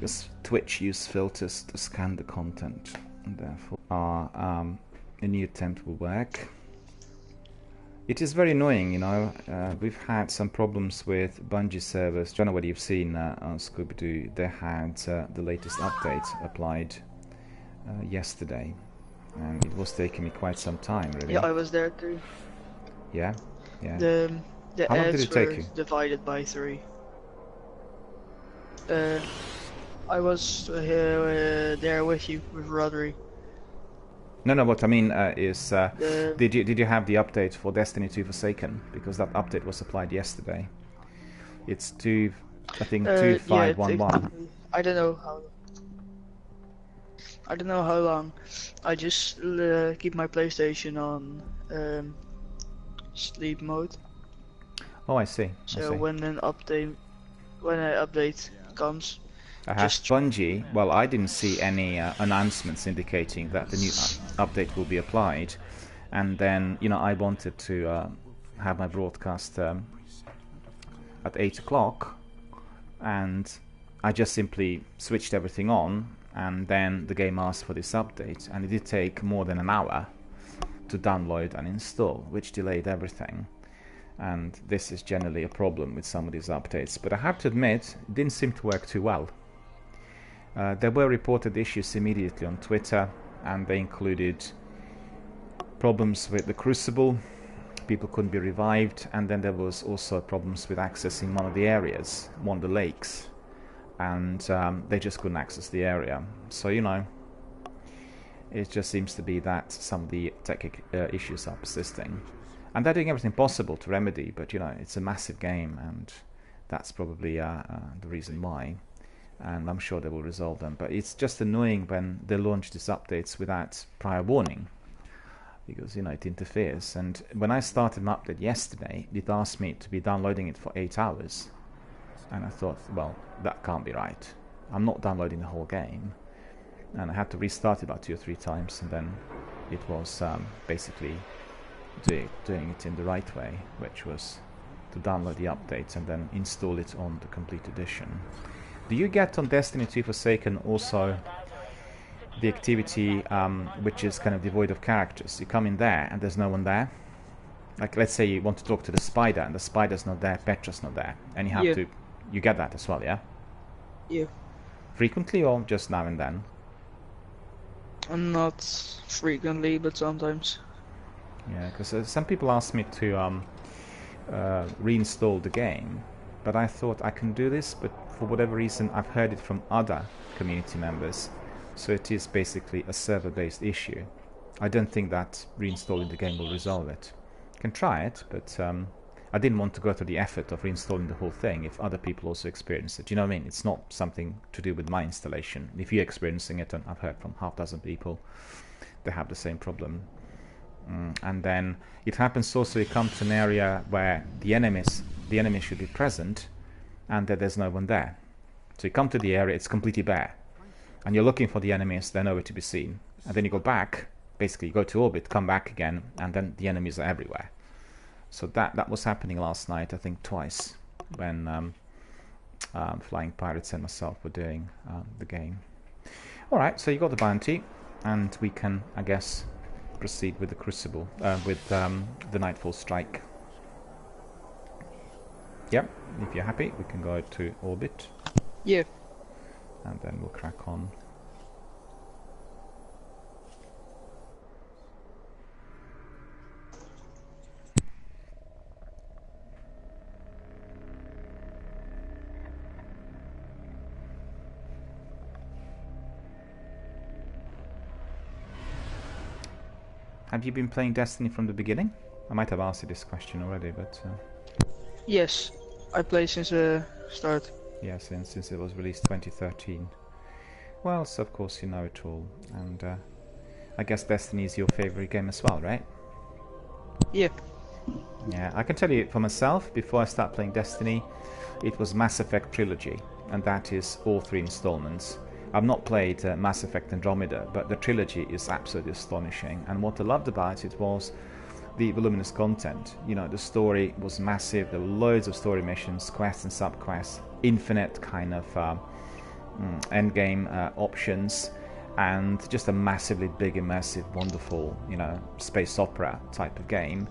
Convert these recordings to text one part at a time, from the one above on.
because Twitch uses filters to scan the content, and therefore a new attempt will work. It is very annoying, you know. We've had some problems with Bungie servers. I don't know whether you've seen on Scooby-Doo. They had the latest update applied yesterday, and it was taking me quite some time, really. Yeah, I was there too. Yeah, yeah. The How long did ads it take were you? divided by 3. I was there with you, with Rodri. No. What I mean is, did you have the update for Destiny 2 Forsaken? Because that update was applied yesterday. It's I think 2511. I don't know how long. I just keep my PlayStation on sleep mode. Oh, I see. So when an update comes, Just Bungie. Well, I didn't see any announcements indicating that the new update will be applied, and then I wanted to have my broadcast at 8 o'clock, and I just simply switched everything on, and then the game asked for this update, and it did take more than an hour to download and install, which delayed everything. And this is generally a problem with some of these updates, but I have to admit, it didn't seem to work too well. There were reported issues immediately on Twitter, and they included problems with the Crucible. People couldn't be revived, and then there was also problems with accessing one of the areas, one of the lakes, and they just couldn't access the area. So it just seems to be that some of the tech issues are persisting, and they're doing everything possible to remedy, but it's a massive game, and that's probably the reason why. And I'm sure they will resolve them. But it's just annoying when they launch these updates without prior warning, because it interferes. And when I started my update yesterday, it asked me to be downloading it for 8 hours, and I thought, well, that can't be right. I'm not downloading the whole game, and I had to restart it about 2 or 3 times, and then it was basically doing it in the right way, which was to download the updates and then install it on the complete edition. Do you get on Destiny 2 Forsaken also the activity which is kind of devoid of characters? You come in there and there's no one there. Like, let's say you want to talk to the spider and the spider's not there, Petra's not there, and you have to. You get that as well, yeah? Yeah. Frequently or just now and then? Not frequently, but sometimes. Yeah, because some people ask me to reinstall the game, but I thought I can do this, but for whatever reason I've heard it from other community members, so it is basically a server-based issue. I don't think that reinstalling the game will resolve it. You can try it, but I didn't want to go to the effort of reinstalling the whole thing if other people also experience it. You know what I mean? It's not something to do with my installation. If you're experiencing it, and I've heard from half dozen people, they have the same problem. And then it happens also, you come to an area where the enemies should be present, and that there's no one there. So you come to the area, it's completely bare, and you're looking for the enemies, they're nowhere to be seen. And then you go back, basically you go to orbit, come back again, and then the enemies are everywhere. So that was happening last night, I think twice, when Flying Pirates and myself were doing the game. Alright, so you got the bounty, and we can, I guess, proceed with the Crucible, with the Nightfall Strike. Yep, if you're happy, we can go to orbit. Yeah. And then we'll crack on. Have you been playing Destiny from the beginning? I might have asked you this question already, but... Yes, I play since the start. Yeah, since it was released 2013. Well, so of course you know it all, and I guess Destiny is your favorite game as well, right? Yeah. Yeah, I can tell you for myself, before I start playing Destiny, it was Mass Effect Trilogy, and that is all 3 installments. I've not played Mass Effect Andromeda, but the trilogy is absolutely astonishing, and what I loved about it was the voluminous content. The story was massive, there were loads of story missions, quests and sub-quests, infinite kind of endgame options, and just a massively big, immersive, wonderful, space opera type of game.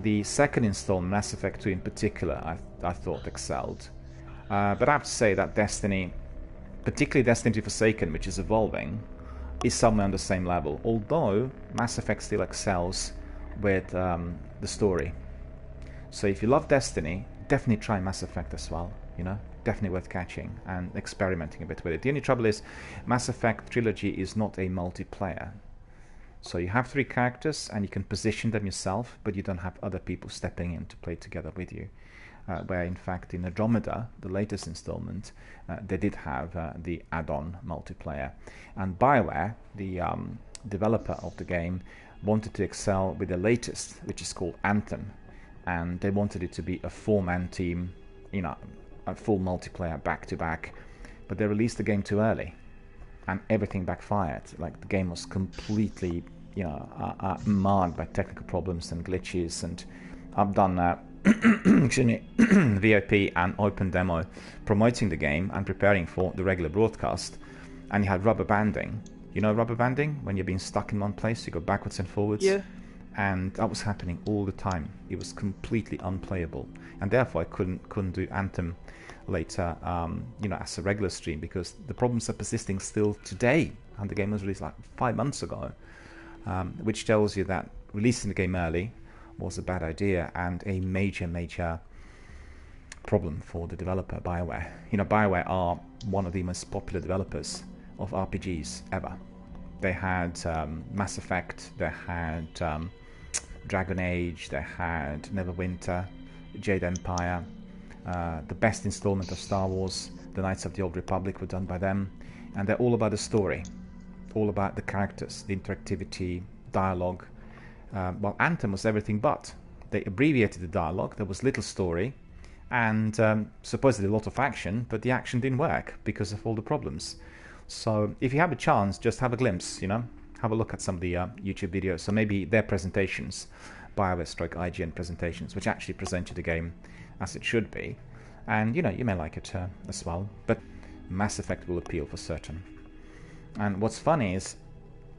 The second installment, Mass Effect 2 in particular, I thought excelled. But I have to say that Destiny, particularly Destiny 2 Forsaken, which is evolving, is somewhere on the same level. Although Mass Effect still excels with the story. So if you love Destiny, definitely try Mass Effect as well. Definitely worth catching and experimenting a bit with it. The only trouble is, Mass Effect Trilogy is not a multiplayer. So you have 3 characters and you can position them yourself, but you don't have other people stepping in to play together with you. Where in fact in Andromeda, the latest installment, they did have the add-on multiplayer. And BioWare, the developer of the game, wanted to excel with the latest, which is called Anthem. And they wanted it to be a 4-man team, a full multiplayer back-to-back. But they released the game too early. And everything backfired. Like, the game was completely, marred by technical problems and glitches. And I've done VIP and open demo promoting the game and preparing for the regular broadcast. And you had rubber banding. Rubber banding? When you're being stuck in one place, you go backwards and forwards. Yeah. And that was happening all the time. It was completely unplayable. And therefore I couldn't do Anthem later, as a regular stream, because the problems are persisting still today, and the game was released like 5 months ago, which tells you that releasing the game early was a bad idea and a major problem for the developer, BioWare. BioWare are one of the most popular developers of RPGs ever. They had Mass Effect, they had Dragon Age, they had Neverwinter, Jade Empire. The best installment of Star Wars, The Knights of the Old Republic, were done by them, and they're all about the story, all about the characters, the interactivity, dialogue. Well, Anthem was everything but. They abbreviated the dialogue, there was little story, and supposedly a lot of action, but the action didn't work because of all the problems. So if you have a chance, just have a glimpse, have a look at some of the YouTube videos, so maybe their presentations, BioWare/IGN presentations, which actually present you the game as it should be, and you may like it as well, but Mass Effect will appeal for certain. And what's funny is,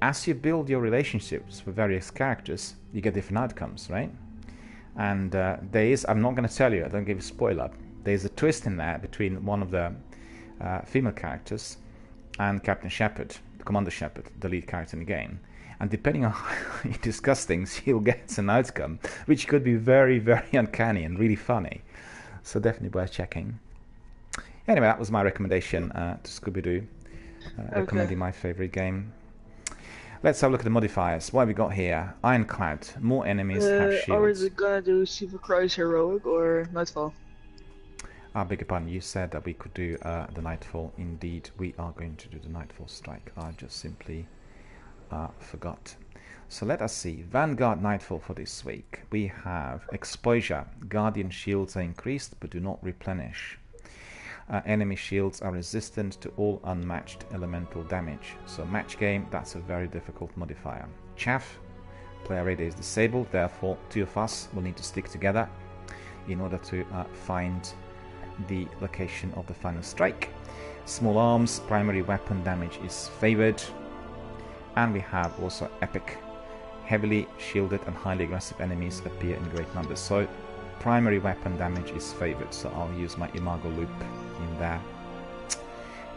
as you build your relationships with various characters, you get different outcomes, right? And there is, I'm not going to tell you, I don't give you a spoiler, there's a twist in there between one of the female characters and Captain Shepard, Commander Shepard, the lead character in the game. And depending on how you discuss things, you'll get an outcome which could be very, very uncanny and really funny. So definitely worth checking. Anyway, that was my recommendation to Scooby-Doo, recommending my favorite game. Let's have a look at the modifiers. What have we got here? Ironclad. More enemies have shields. Are we gonna do Super Cross Heroic or Nightfall? I beg your pardon, you said that we could do the Nightfall. Indeed, we are going to do the Nightfall strike. I just simply forgot. So let us see. Vanguard Nightfall for this week. We have Exposure. Guardian shields are increased but do not replenish. Enemy shields are resistant to all unmatched elemental damage. So match game, that's a very difficult modifier. Chaff. Player radar is disabled, therefore 2 of us will need to stick together in order to find the location of the final strike. Small arms, primary weapon damage is favored. And we have also Epic. Heavily shielded and highly aggressive enemies appear in great numbers. So primary weapon damage is favored, so I'll use my Imago Loop in there.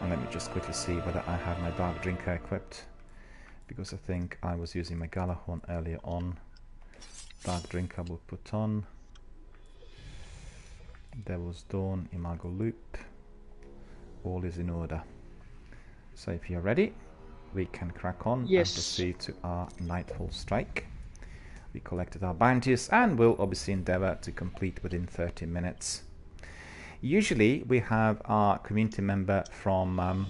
And let me just quickly see whether I have my Dark Drinker equipped, because I think I was using my Galahorn earlier on. Dark Drinker will put on. Devil's Dawn, Imago Loop. All is in order. So if you're ready, we can crack on and proceed to our Nightfall strike. We collected our bounties and will obviously endeavour to complete within 30 minutes. Usually we have our community member from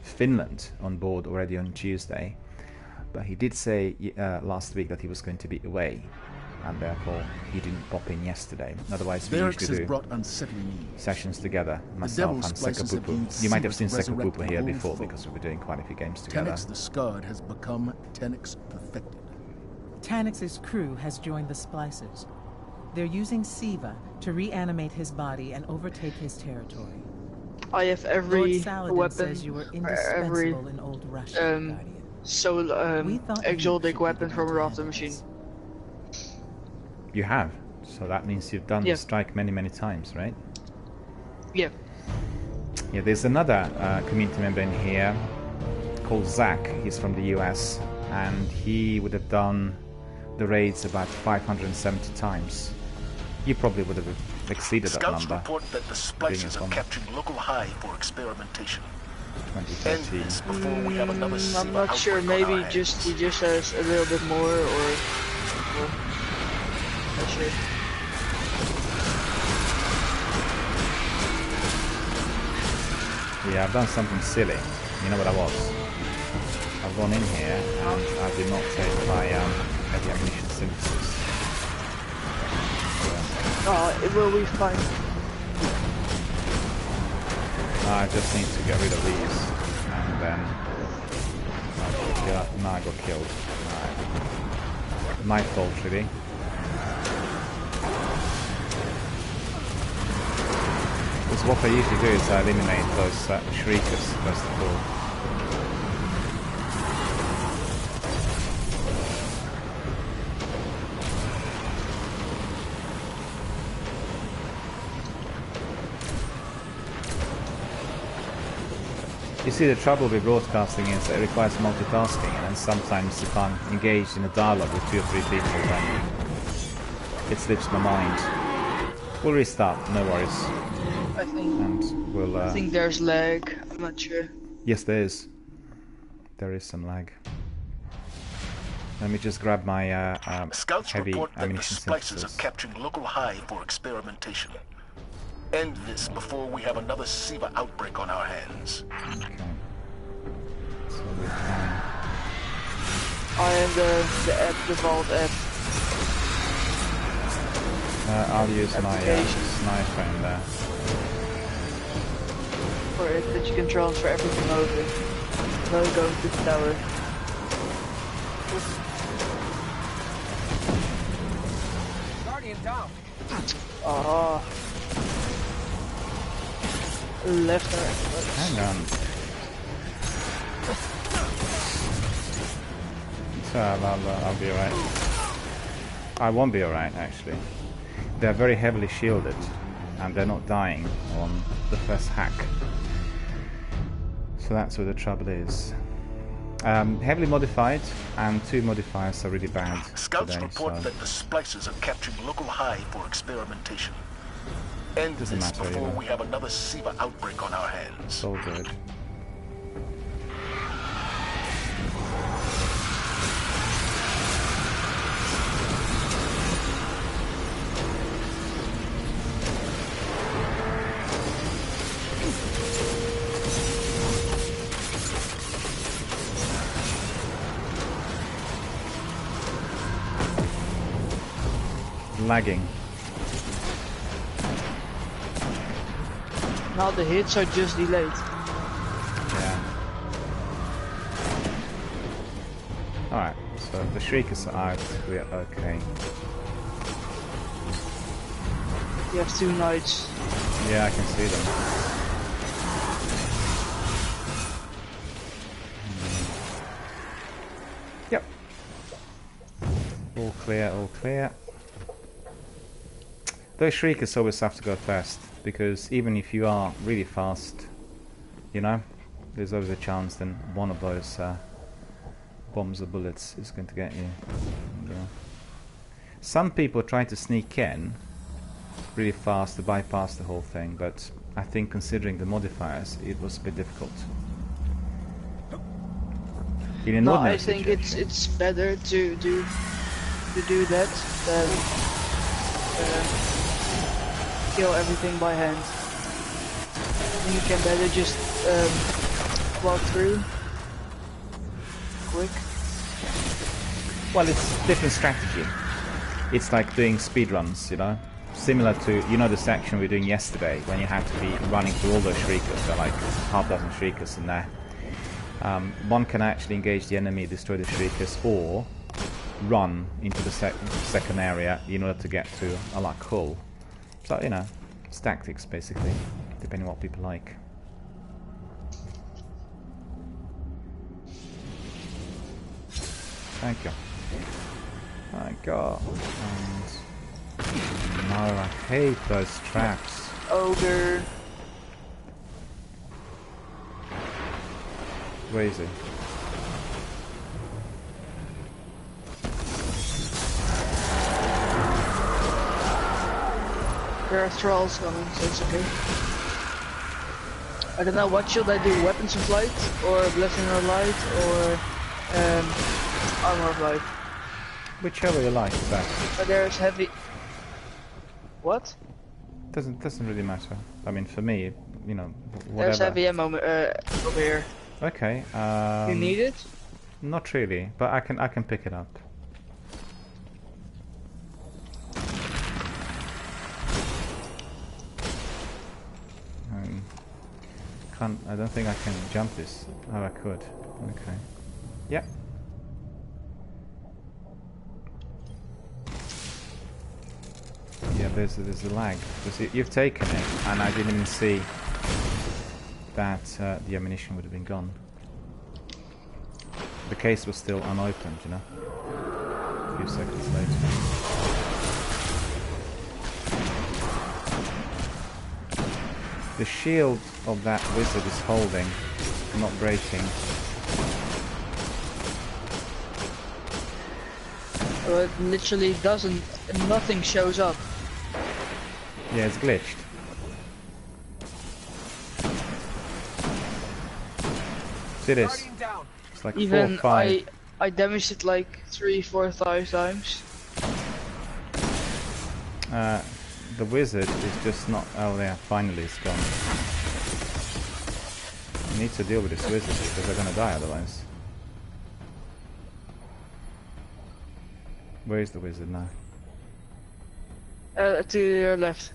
Finland on board already on Tuesday, but he did say last week that he was going to be away, and therefore he didn't pop in yesterday. Otherwise we usually do sessions together, myself and Sekapupu. You might have seen Sekapupu here before because we were doing quite a few games together. Taniks the Scarred has become Taniks Perfected. Tanix's crew has joined the Splicers. They're using Siva to reanimate his body and overtake his territory. I have Lord every Saladin weapon, says you were or every indispensable in old Russia, Guardian. We thought you exotic should be weapon the from one to Wrath the handle Machine. this. You have. So that means you've done Yeah. the strike many, many times, right? Yeah. Yeah, there's another community member in here called Zach. He's from the US, and he would have done the raids about 570 times. You probably would have exceeded that Scouts number. report that the splices are capturing local hive for experimentation. 2013. This before we have another I'm not sure. Maybe he just has a little bit more, or not sure. Yeah, I've done something silly. You know what I was? I've gone in here and I did not take my heavy ammunition synthesis. It will be fine. I just need to get rid of these, and then now I got killed. Right. My fault, really. Because what I usually do is I eliminate those shriekers first of all. You see, the trouble with broadcasting is that it requires multitasking, and sometimes if I'm engaged in a dialogue with 2 or 3 people, then it slips my mind. We'll restart, no worries. I think there's lag. I'm not sure. Yes, there is. There is some lag. Let me just grab my Scouts heavy report that the ammunition splices are synthesis. capturing local hive for experimentation. End this before we have another SIVA outbreak on our hands. Okay. So we're fine. I am the Vault app. I'll use my sniper in there. For it, that you can transfer everything over. No going to the tower. Guardian down. Ah. Left or right? Hang on. So I'll be alright. I won't be alright, actually. They're very heavily shielded, and they're not dying on the first hack. So that's where the trouble is. Heavily modified, and 2 modifiers are really bad Scouts today, report so that the splices are capturing local hive for experimentation. End Doesn't this matter, before you know. we have another SIVA outbreak on our hands. it's all good. Lagging. Now the hits are just delayed. Yeah. Alright, so the shriekers are out, we're okay. You have 2 knights. Yeah, I can see them. Yep. All clear, all clear. Those shriekers always have to go first, because even if you are really fast, you know, there's always a chance then one of those bombs or bullets is going to get you. And, some people try to sneak in really fast to bypass the whole thing, but I think considering the modifiers, it was a bit difficult. In an No, ordinary I think situation, it's better to do that than kill everything by hand. You can better just walk through quick. well, it's different strategy. It's like doing speedruns, you know? Similar to, you know, the section we were doing yesterday, when you had to be running through all those shriekers. There are like half dozen shriekers in there. One can actually engage the enemy, destroy the shriekers, or run into the second area in order to get to a like hull. So, you know, it's tactics basically, depending on what people like. Thank you. My god. And... no, I hate those traps. Ogre. Where is it? There are thralls coming, so it's okay. I don't know, what should I do? Weapons of light, or blessing of light, or armor of light? Whichever you like, that. But there's heavy... What? Doesn't really matter. I mean, for me, you know, whatever. There's heavy ammo over here. Okay. You need it? Not really, but I can pick it up. I don't think I can jump this. Oh, I could. Okay. Yeah. Yeah, there's a lag. Because you've taken it, and I didn't even see that the ammunition would have been gone. The case was still unopened, you know. A few seconds later. The shield of that wizard is holding, not breaking. Well, it literally doesn't, nothing shows up. Yeah, it's glitched. See this? It's like Even 4 or 5. I damaged it like 3-4 times. The wizard is just not... oh yeah, finally it's gone. I need to deal with this wizard because they're gonna die otherwise. Where is the wizard now? To your left.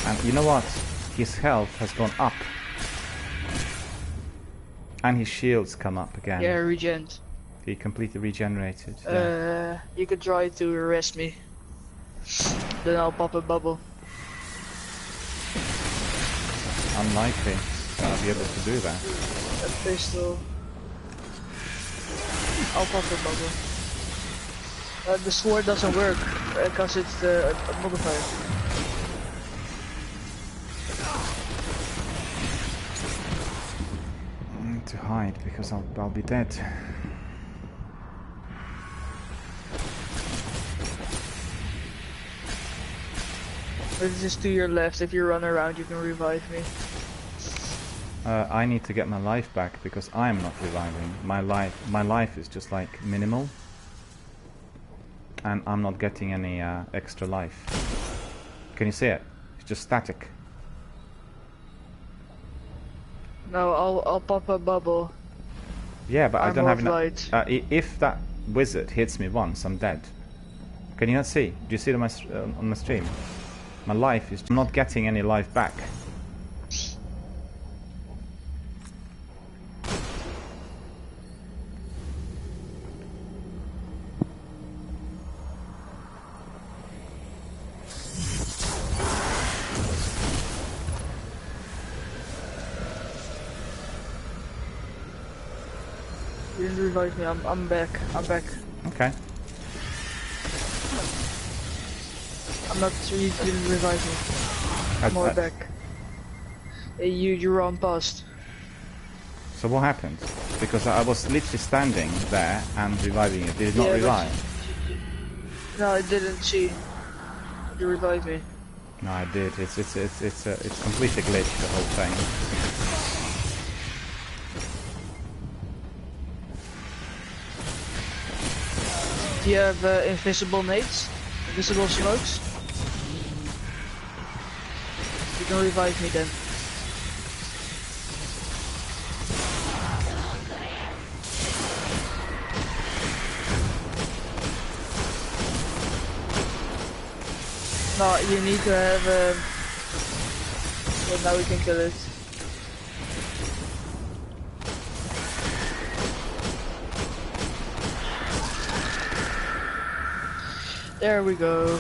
And you know what? His health has gone up. And his shields come up again. Yeah, regen. He completely regenerated. Yeah. You could try to arrest me. Then I'll pop a bubble. Unlikely that I'll be able to do that. A pistol. I'll pop a bubble. The sword doesn't work because it's the modifier. I need to hide because I'll be dead. It's just to your left. If you run around, you can revive me. I need to get my life back because I am not reviving. My life is just like minimal, and I'm not getting any extra life. Can you see it? It's just static. No, I'll pop a bubble. Yeah, but I don't have enough. If that wizard hits me once, I'm dead. Can you not see? Do you see it on my stream? My life is... I'm not getting any life back. You didn't revive me. I'm back. I'm back. Okay. I'm not sure you didn't revive me. I'm all back. You run past. So what happened? Because I was literally standing there and reviving it. Did it not revive? No, I didn't see. You revived me. No, I did. It's completely glitched, the whole thing. Do you have invisible nades? Invisible smokes? You can revive me then. No, you need to have well, now we can kill it. There we go.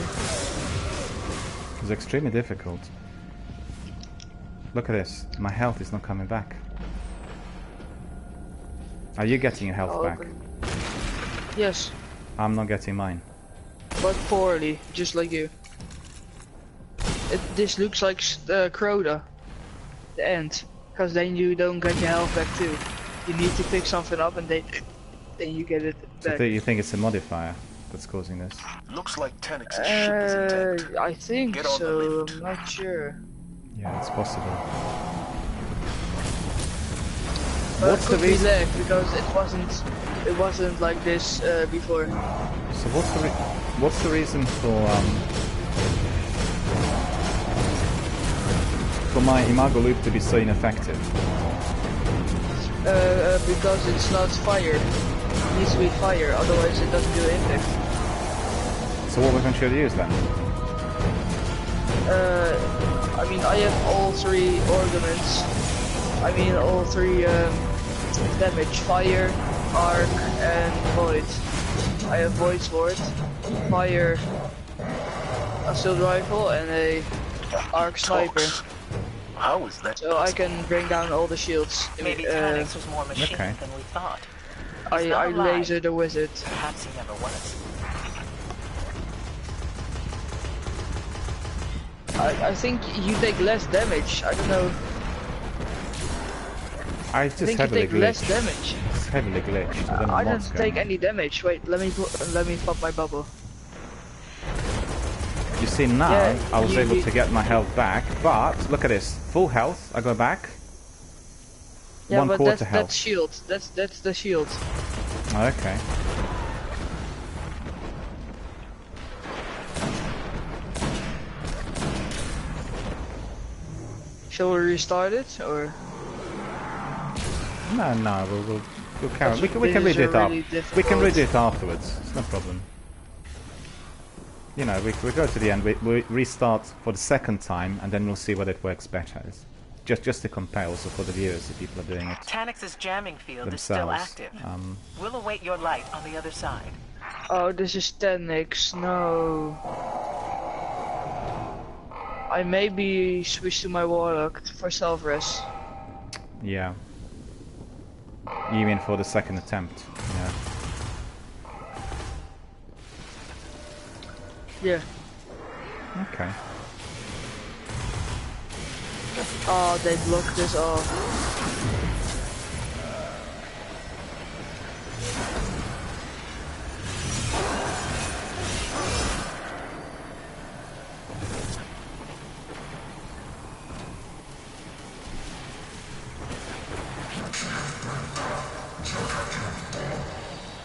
It's extremely difficult. Look at this. My health is not coming back. Are you getting your health back? Yes, I'm not getting mine. but poorly, just like you. This looks like Crota, the end, because then you don't get your health back too. You need to pick something up and then you get it back. So you think it's a modifier that's causing this? Looks like Tenix's ship is intact. I think Get on the so. lift. I'm not sure. Yeah, it's possible. But What's it the could be reason? lag because it wasn't like this before. So what's the reason for my Imago loop to be so ineffective? Because it's not fire. It needs to be fire, otherwise it doesn't do impact. So what weapon should I use then? I mean, I have all three ornaments. I mean, all three damage: fire, arc, and void. I have void sword, fire, assault rifle, and a arc sniper. Talks. How is that? So I can bring down all the shields. Maybe Tanix was more machine okay. than we thought. I alive. laser the wizard. Perhaps he never was. I think you take less damage. I don't know. I I just think you heavily take less glitched. damage. It's heavily glitched. I don't know I what's don't going take on. any damage. Wait, let me pop my bubble. You see now, Yeah, I was you- able you- to get my health back, but look at this. Full health, I go back. Yeah, One but quarter that's health. shield. That's the shield. Okay. Shall we restart it or? No, we'll carry on. But We can these read it are up. really We can read difficult. it afterwards. It's no problem. You know, we go to the end. We restart for the second time, and then we'll see whether it works better. It's just to compare, also for the viewers, if people are doing it Tanix's jamming field is still themselves. active. We'll await your light on the other side. Oh, this is Tenix. No. I maybe switch to my warlock for self-res. Yeah. You mean for the second attempt? Yeah. Yeah. Okay. Oh, they blocked this off.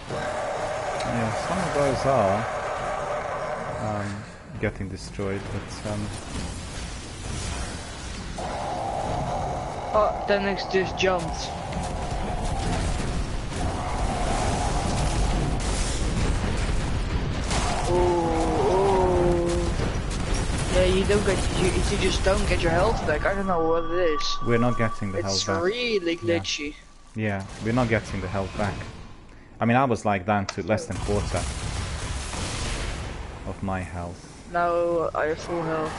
Yeah, some of those are getting destroyed, but Oh, Tenix just jumped. Oh. Yeah, you just don't get your health back. I don't know what it is. we're not getting the It's health back. really glitchy. Yeah, we're not getting the health back. I mean, I was like down to less than quarter of my health. Now I have full health.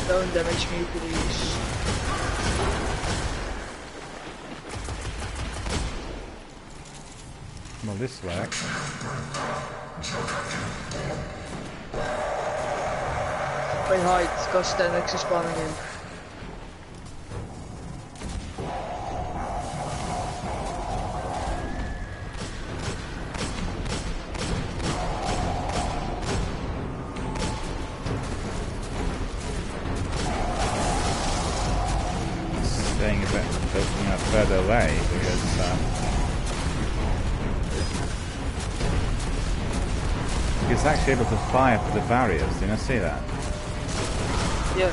Don't damage me, please. Well, this works. Wait, hide, because Tenix is spawning in. Staying a bit further away because it's actually able to fire for the barriers. Did you see that? Yeah.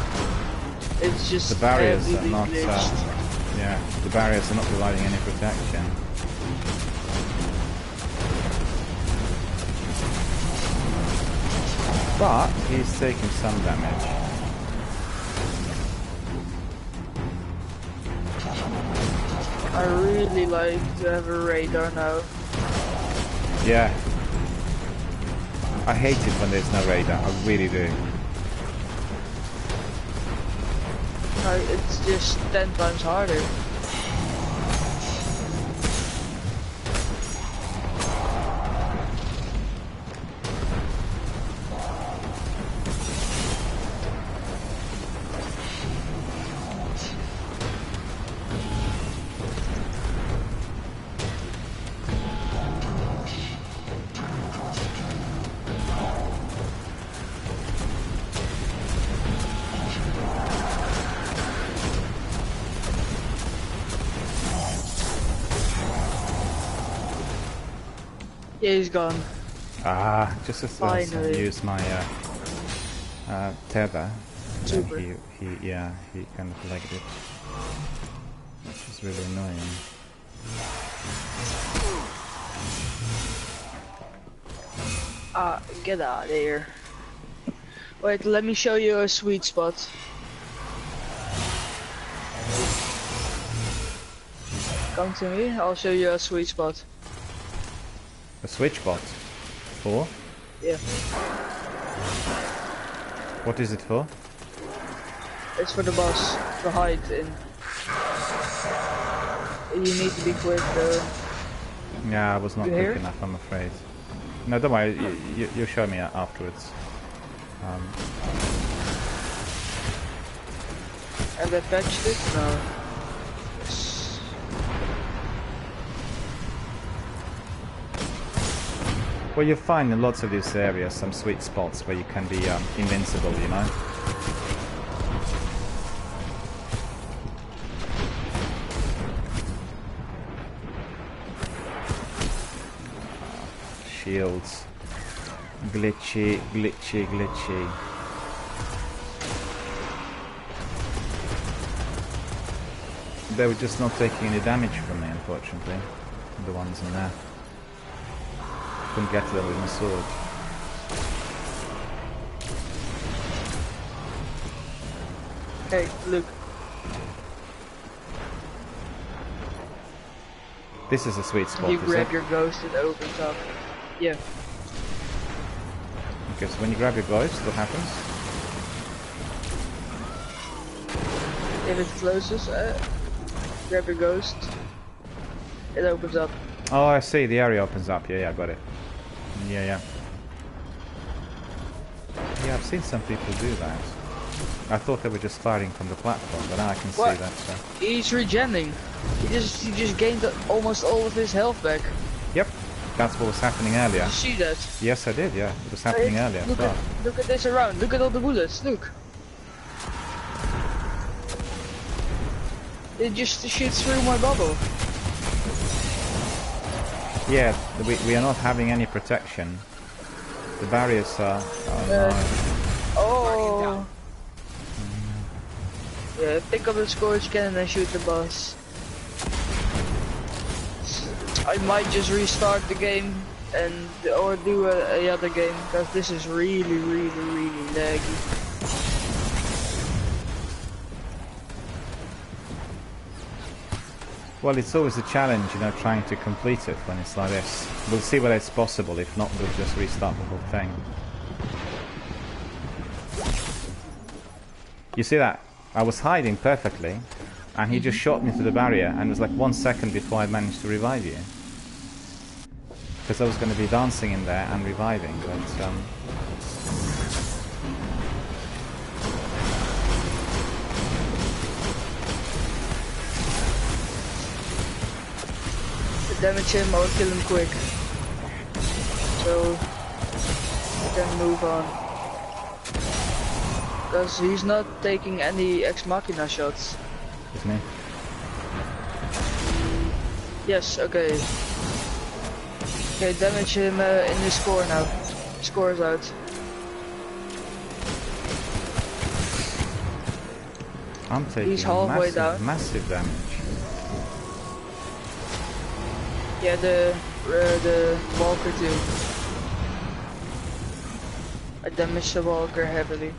It's just The barriers are heavily not. glitched. Yeah, the barriers are not providing any protection. But he's taking some damage. I really like to have a radar now. Yeah. I hate it when there's no radar. I really do. It's just 10 times harder. Yeah, he's gone. Ah, just as I Finally. use my tether, Super. then he kind of legged it, which is really annoying. Get out of here. Wait, let me show you a sweet spot. Come to me, I'll show you a sweet spot. A switch bot? For? Yeah. What is it for? It's for the boss to hide in. You need to be quick though. Yeah, I was not You quick hear? enough, I'm afraid. No, don't worry, you show me afterwards. Have I patched it? No. Yes. Well, you find in lots of these areas some sweet spots where you can be invincible, you know? Shields. Glitchy, glitchy, glitchy. They were just not taking any damage from me, unfortunately. The ones in there. Couldn't get to them with my sword. Hey, look. This is a sweet spot, You is grab it? your ghost, it opens up. Yeah. Okay, so when you grab your ghost, what happens? If it closes, grab your ghost, it opens up. Oh, I see, the area opens up. Yeah, I got it. Yeah, I've seen some people do that. I thought they were just firing from the platform, but now I can What? see that. So. He's regenning. He just gained almost all of his health back. Yep, that's what was happening earlier. Did you see that? Yes, I did, yeah. It was happening earlier as well. Look at this around. Look at all the bullets. Look. It just shoots through my bubble. Yeah, we are not having any protection. The barriers are... Oh. Yeah, pick up the scourge cannon and shoot the boss. I might just restart the game or do a other game because this is really laggy. Well, it's always a challenge, you know, trying to complete it when it's like this. We'll see whether it's possible. If not, we'll just restart the whole thing. You see that? I was hiding perfectly, and he just shot me through the barrier, and it was like 1 second before I managed to revive you. Because I was going to be dancing in there and reviving, but... Damage him or kill him quick. So we can move on. Because he's not taking any ex machina shots. Isn't he? Yes, okay. Okay, damage him in his score now. Score is out. I'm taking He's halfway down. massive damage. Yeah, the walker too. I damaged the walker heavily.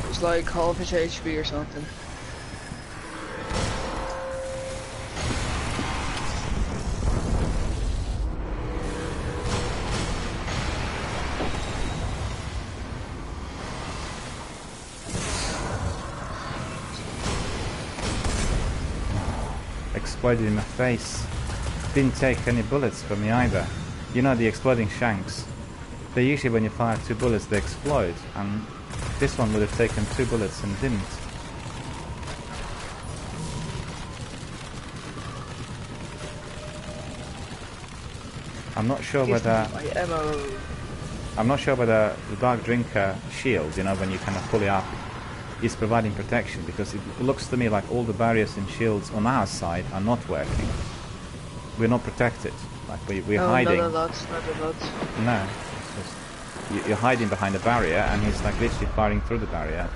It's like half his HP or something. Exploded in my face. Didn't take any bullets from me either. You know the exploding shanks? They usually, when you fire 2 bullets, they explode, and this one would have taken 2 bullets and didn't. I'm not sure whether... My ammo. I'm not sure whether the Dark Drinker shield, you know, when you kind of pull it up, is providing protection, because it looks to me like all the barriers and shields on our side are not working. we're not protected. Like we're No, hiding. not a lot, not a lot. No, it's just you're hiding behind a barrier, and he's like literally firing through the barrier,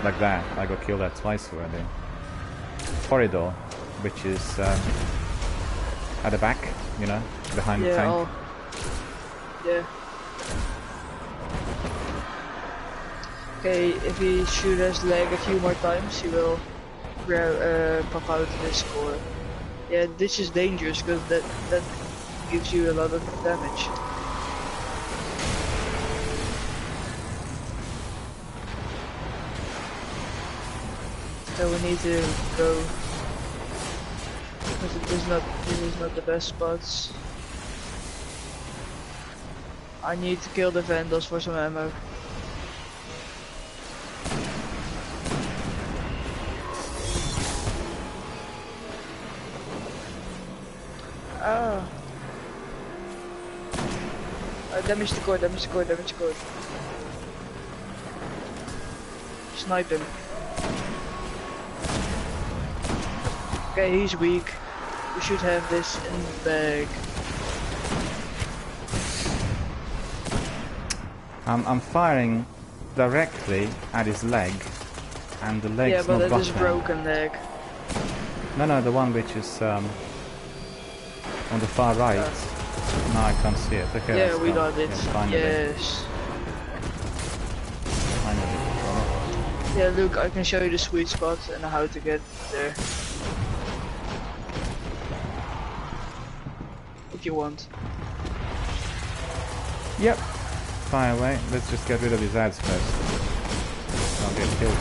like that. I got killed there twice already. Corridor, which is at the back, you know, behind the tank. Yeah. Okay, if he shoots his leg a few more times, he will pop out of this core. Yeah, this is dangerous because that gives you a lot of damage. So we need to go because this is not the best spots. I need to kill the Vandals for some ammo. Oh. Damage the core, damage the core, damage the core. Snipe him. Okay, he's weak. We should have this in the bag. I'm firing directly at his leg, and the leg's not not that is broken. broken leg. No, the one which is on the far right. No, I can't see it. Okay, Yeah, let's we go. got it. Yeah, finally. Yes. Finally. Yeah, look, I can show you the sweet spot and how to get there. If you want. Yep. Fire away. Let's just get rid of his ads first. I'll get killed.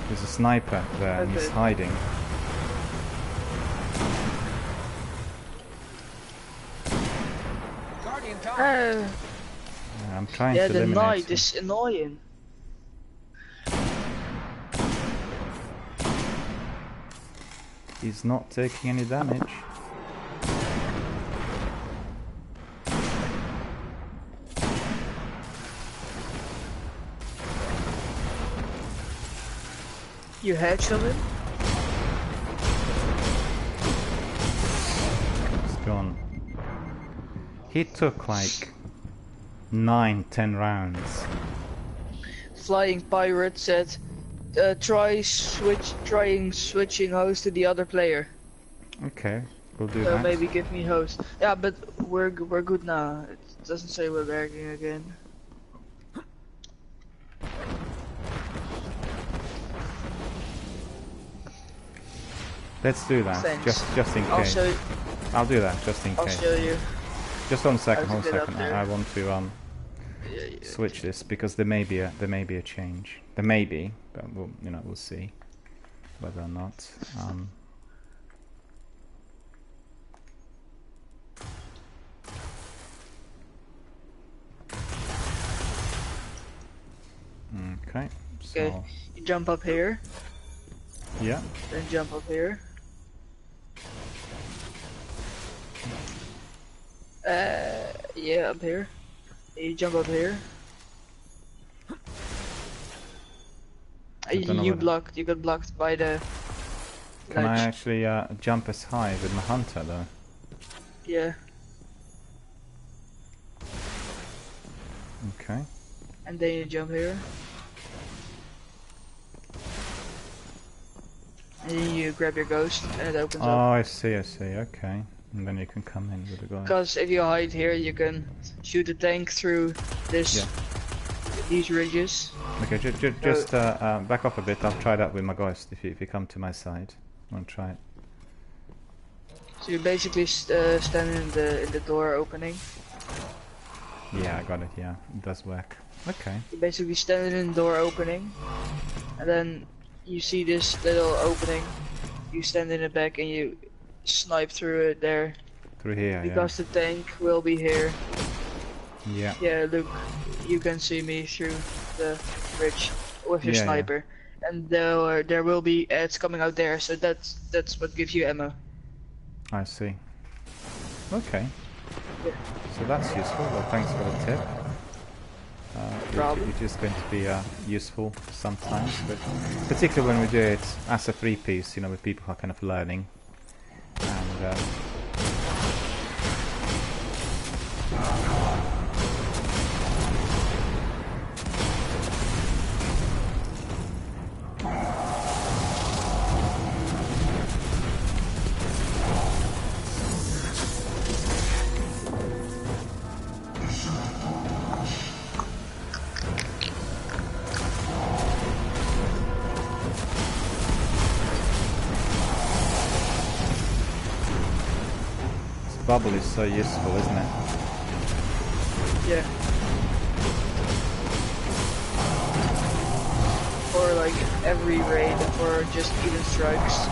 There's a sniper there and he's hiding. Guardian down. Yeah, I'm trying to the eliminate knight him. is annoying. He's not taking any damage. You headshot him? It's gone. He took like 9-10 rounds. Flying Pirate said, trying switching host to the other player. Okay, we'll do So that. maybe give me host. Yeah, but we're good now. It doesn't say we're lagging again. Let's do that. Thanks. Just in case. I'll do that just in I'll case. show you. Just 1 second, how to 1 get up second. there. I want to switch this because there may be a change. There may be, but we'll see whether or not. Okay. So Okay, you jump up here, yeah. then jump up here. Yeah, up here. You jump up here. don't know You whether- you got blocked by the Can I ledge. actually jump as high with my hunter though? Yeah, Okay. and then you jump here. And then you grab your ghost and it opens Oh, up. I see. Okay. And then you can come in with the guy. Because if you hide here, you can shoot the tank through this, these ridges. Okay, just back off a bit. I'll try that with my ghost if you come to my side. I'll try it. So you basically stand in the door opening. Yeah, I got it. Yeah, it does work. Okay. You basically stand in the door opening, and then you see this little opening. You stand in the back and you snipe through it there. Through here. Because the tank will be here. Yeah. Yeah, look, you can see me through the bridge with your Yeah, sniper. And there will be ads coming out there, so that's what gives you ammo. I see. Okay. Yeah. So that's useful. Well, thanks for the tip. which is going to be useful sometimes, but particularly when we do it as a three-piece, you know, with people who are kind of learning. And bubble is so useful, isn't it? Yeah. For like every raid, or just even strikes,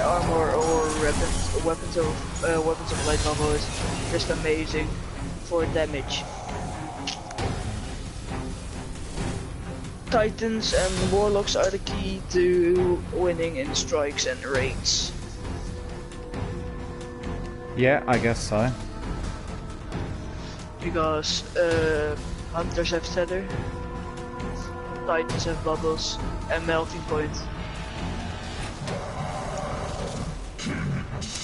armor or weapons of light bubble is just amazing for damage. Titans and warlocks are the key to winning in strikes and raids. Yeah, I guess so. Because hunters have tether, titans have bubbles, and melting point.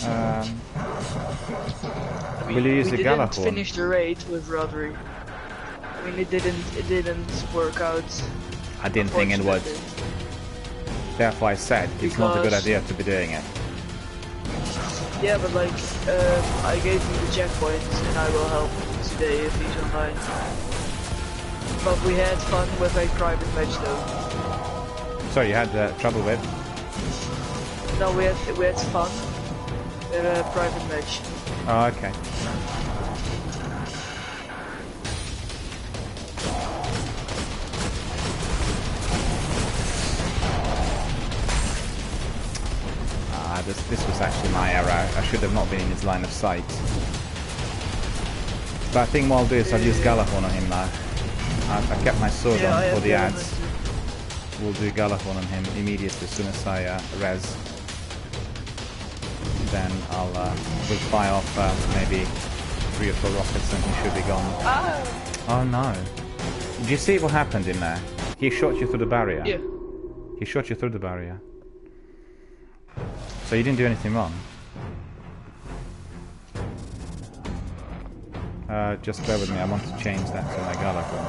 I mean, will you use the Galahorn? Galahorn? We didn't finish the raid with Rodri. I mean, it didn't work out. I didn't think it would. Therefore I said it's not a good idea to be doing it. Yeah, but like, I gave him the checkpoint and I will help today if he's online. But we had fun with a private match though. Sorry, you had trouble with? No, we had fun in a private match. Oh, okay. This was actually my error. I should have not been in his line of sight. But I think what I'll do is I'll use Galahorn on him now. I kept my sword on for the ads. We'll do Galahorn on him immediately as soon as I res. Then we'll fire off maybe 3 or 4 rockets and he should be gone. Oh no. Did you see what happened in there? He shot you through the barrier. Yeah. He shot you through the barrier. So you didn't do anything wrong. Just bear with me, I want to change that to my Galahorn.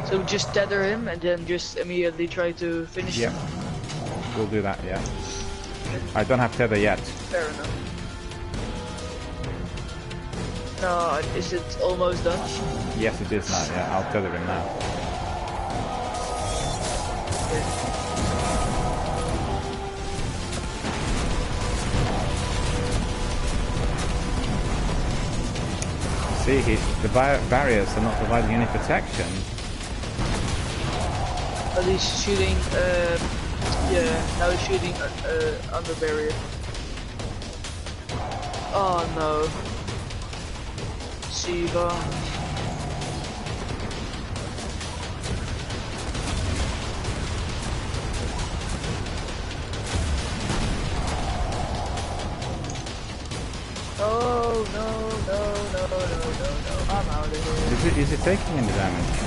So just tether him and then just immediately try to finish him? We'll do that, yeah. I don't have tether yet. Fair enough. No, is it almost done? Yes, it is now, yeah. I'll tether him now. Yeah. See, the barriers are not providing any protection. But he's shooting, yeah, now he's shooting under barrier. Oh no. Siva. Oh no, I'm out of here. Is it taking any damage?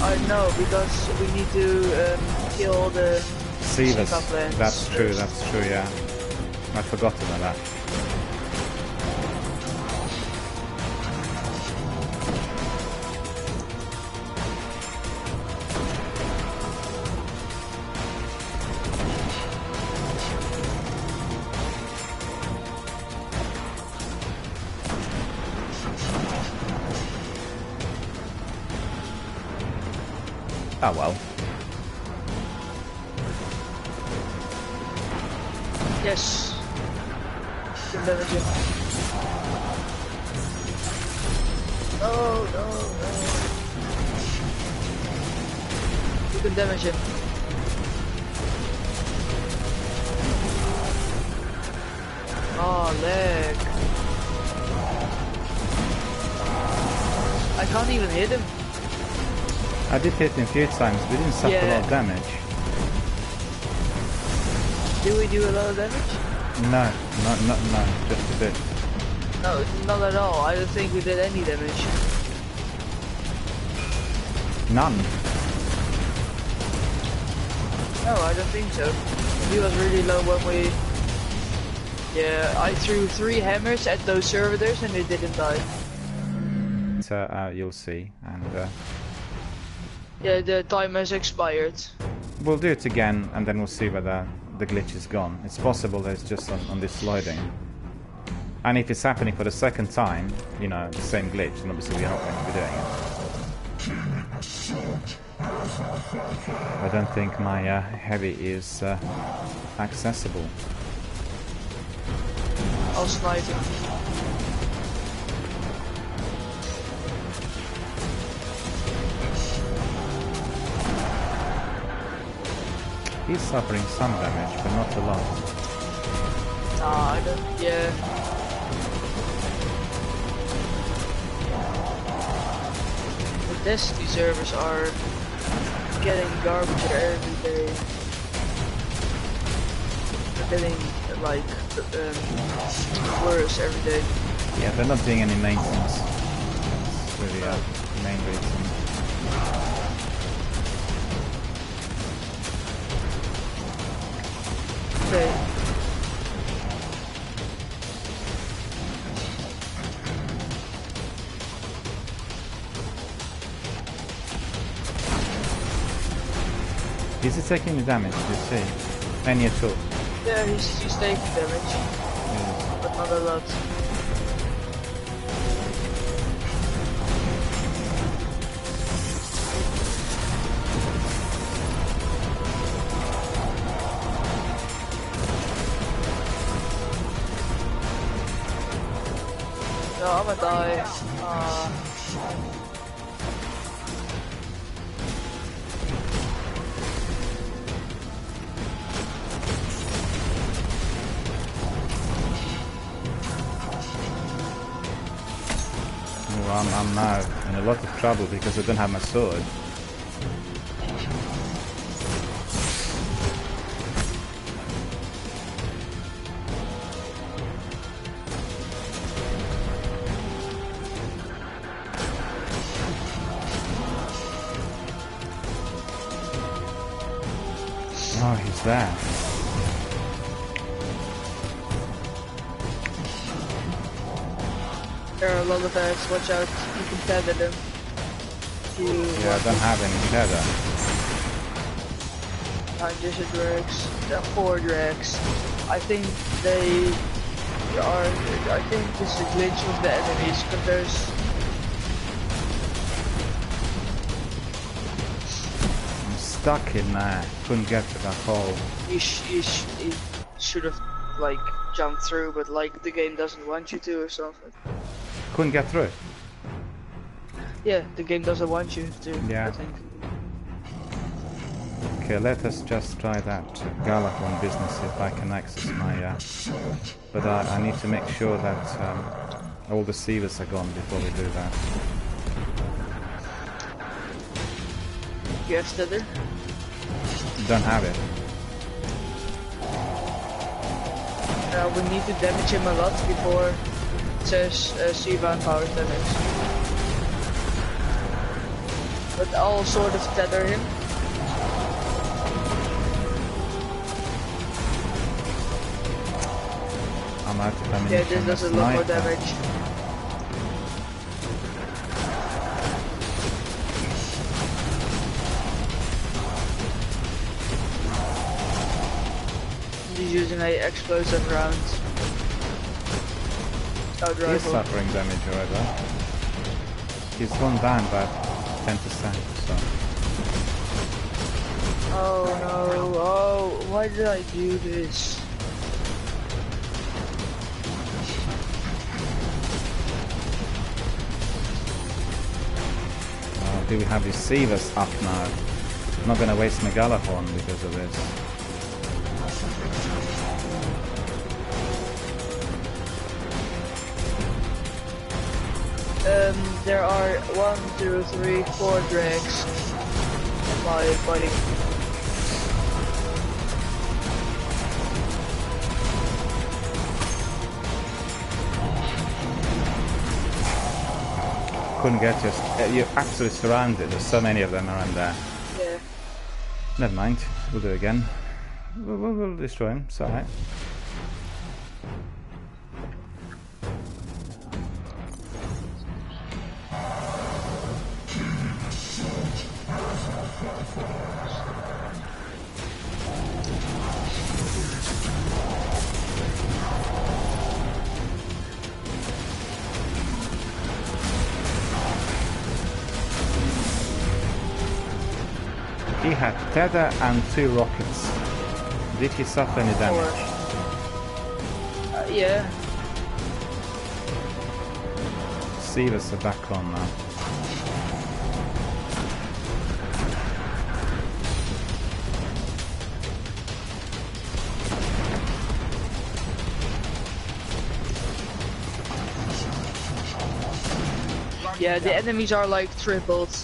I know, because we need to kill the Siva's. plants. That's true, yeah. I forgot about that. Oh well. Yes. Good damage him. No. You can damage him. Oh, leg. I can't even hit him. I did hit him a few times, but we didn't suffer a lot of damage. Do we do a lot of damage? No, just a bit. No, not at all. I don't think we did any damage. None. No, I don't think so. He was really low when we... Yeah, I threw 3 hammers at those servitors and they didn't die. So you'll see, and Yeah, the time has expired. we'll do it again, and then we'll see whether the glitch is gone. It's possible that it's just on this loading. And if it's happening for the second time, you know, the same glitch, then obviously we're not going to be doing it. I don't think my heavy is accessible. I'll snipe him. He's suffering some damage, but not a lot. Nah, I don't... Yeah. The Destiny servers are getting garbage every day. They're getting, like, worse every day. Yeah, they're not doing any maintenance. That's really the main reason. Okay. Is he taking any damage, do you see? Any at all? Yeah, he's taking damage, but not a lot. No, I'm gonna die. I'm now in a lot of trouble because I don't have my sword. Oh, he's there. There are a lot of eggs, watch out, you can tether them. Yeah, I don't have any tether. There's a drags, there are 4 drags. I think they are, I think this is a glitch with the enemies, because there's... I'm stuck in there, couldn't get to that hole. You should have, like, jumped through, but like, the game doesn't want you to or something. Couldn't get through. Yeah, the game doesn't want you to, Yeah. I think. Okay, let us just try that Galahorn business if I can access my... but I need to make sure that all the sievers are gone before we do that. You have tether? Don't have it. We need to damage him a lot before it says Siva and power damage. But I'll sort of tether him. I'm out of ammunition. Yeah, this does a lot more Sniper. damage. He's using a explosive round. He's Rifle. suffering damage however. He's gone down by 10%, so... Oh no, oh, why did I do this? Do we have these sievers up now? I'm not gonna waste my Galahorn because of this. There are 1, 2, 3, 4 drags in my body. couldn't get you. You're absolutely surrounded. There's so many of them around there. Yeah. Never mind. We'll do it again. We'll destroy him. It's alright. He had tether and 2 rockets. Did he suffer any damage? Yeah. Seavers are back on now. Yeah, the enemies are like tripled.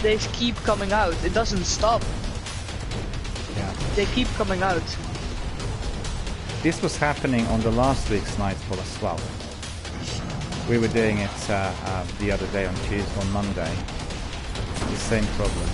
They keep coming out. It doesn't stop. Yeah. They keep coming out. This was happening on the last week's Nightfall as well. We were doing it the other day on Tuesday, on Monday. The same problem.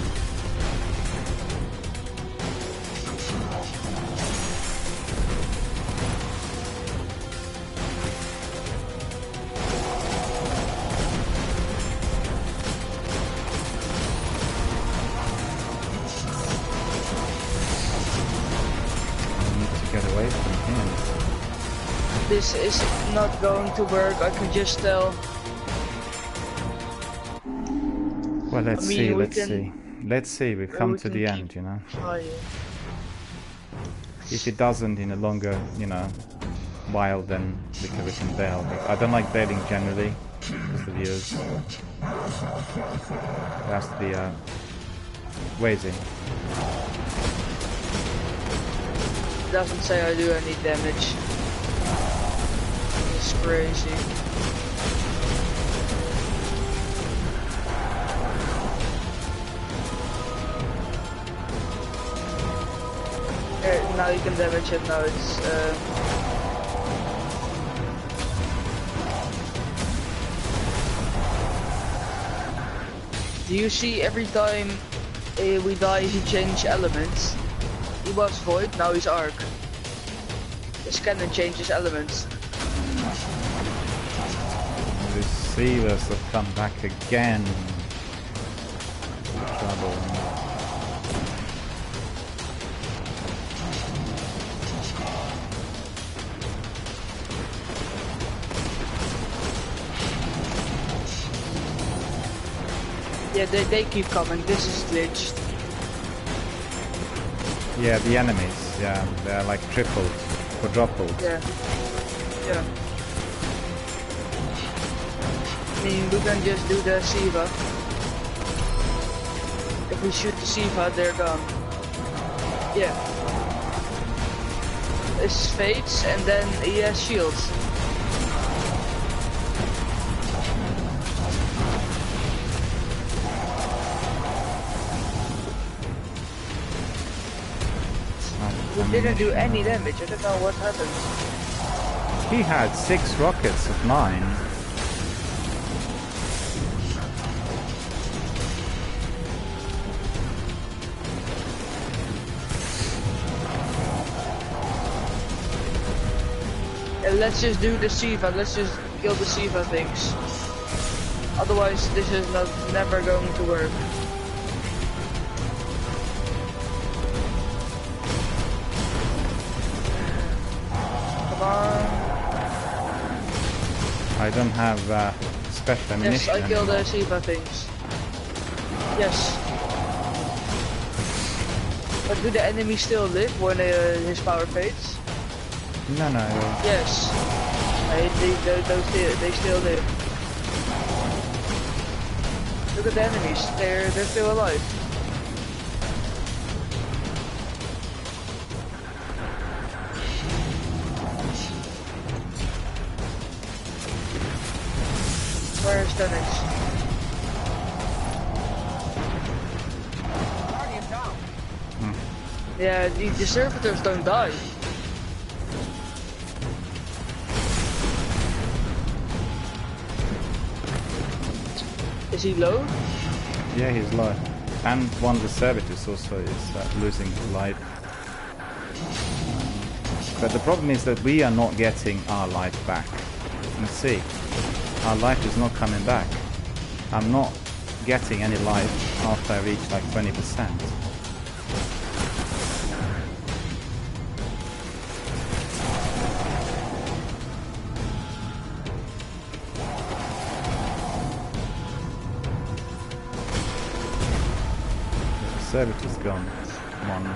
This is not going to work, I can just tell. Well, let's see. Let's see, we've come to the end, you know. If it doesn't in a longer, while, then we can bail. But I don't like bailing generally, because the viewers. There has to be a ways in. It doesn't say I do any damage. It's crazy. Now you can damage it. Now it's do you see every time we die he changed elements? He was void, now he's arc. His cannon changes elements. The receivers have come back again. Trouble. Yeah, they keep coming. This is glitched. Yeah, the enemies. Yeah, they're like tripled, quadrupled. Yeah. Yeah. I mean, we can just do the Siva. If we shoot the Siva, they're gone. Yeah. It's Fates, and then he has shields. We didn't do any damage, I don't know what happened. He had 6 rockets of 9. Let's just do the Siva, let's just kill the Siva things. Otherwise this is never going to work. Come on. I don't have special ammunition. Yes, I killed the Siva things. Yes. But do the enemies still live when his power fades? No. Yes. They still live. Look at the enemies. They're still alive. Where's Dennis? Yeah, the servitors don't die. Is he low? Yeah, he's low. And one of the servitors also is losing life. But the problem is that we are not getting our life back. You see, our life is not coming back. I'm not getting any life after I reach like 20%. The servitor's gone. Come on.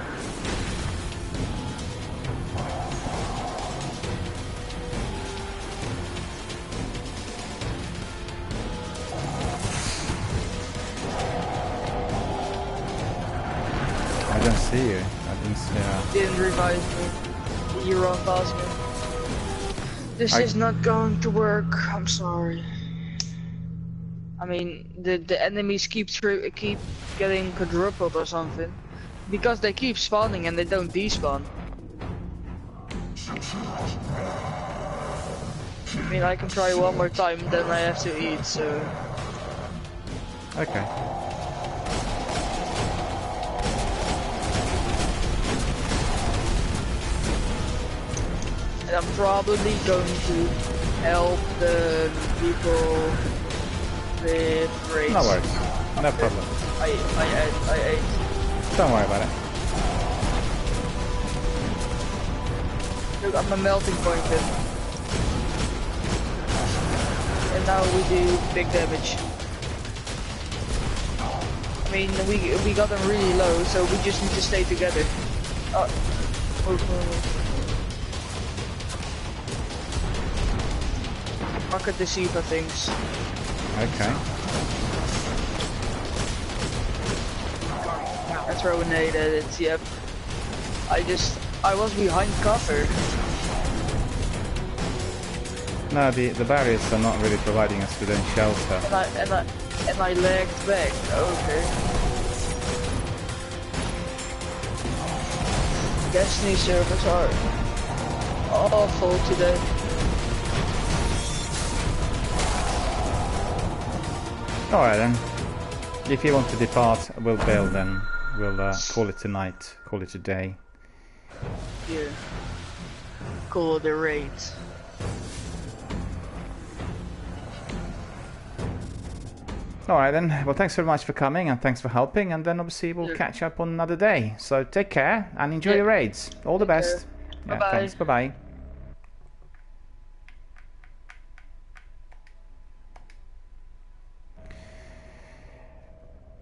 I don't see you. I didn't see her. Didn't revive me. You run past me. This is not going to work. I'm sorry. I mean, the enemies keep getting quadrupled or something because they keep spawning and they don't despawn. I mean, I can try one more time, then I have to eat. So. Okay. And I'm probably going to help the people with raids. No worries. No problem. I ate. Don't worry about it. Look, I'm a melting point then. And now we do big damage. I mean, we got them really low, so we just need to stay together. Market the Shiva things. Okay. I throw a nade at it, yep. I was behind cover. No, the barriers are not really providing us with any shelter. And I lagged back. Okay. Destiny servers are awful today. Alright then. If you want to depart, we'll bail then. We'll call it tonight, call it a day. Yeah. Call the raid. Alright then, well thanks very much for coming and thanks for helping, and then obviously we'll catch up on another day. So take care and enjoy your raids. All the best. Yeah, Bye-bye. thanks, bye bye.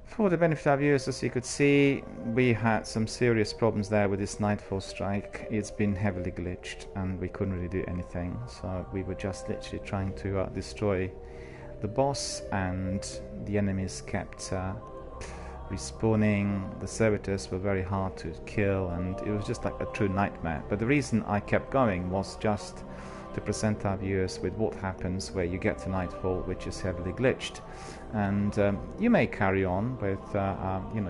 For the benefit of our viewers, as you could see, we had some serious problems there with this Nightfall strike. It's been heavily glitched and we couldn't really do anything, so we were just literally trying to destroy the boss, and the enemies kept respawning. The servitors were very hard to kill and it was just like a true nightmare. But the reason I kept going was just to present our viewers with what happens where you get to Nightfall, which is heavily glitched. And you may carry on with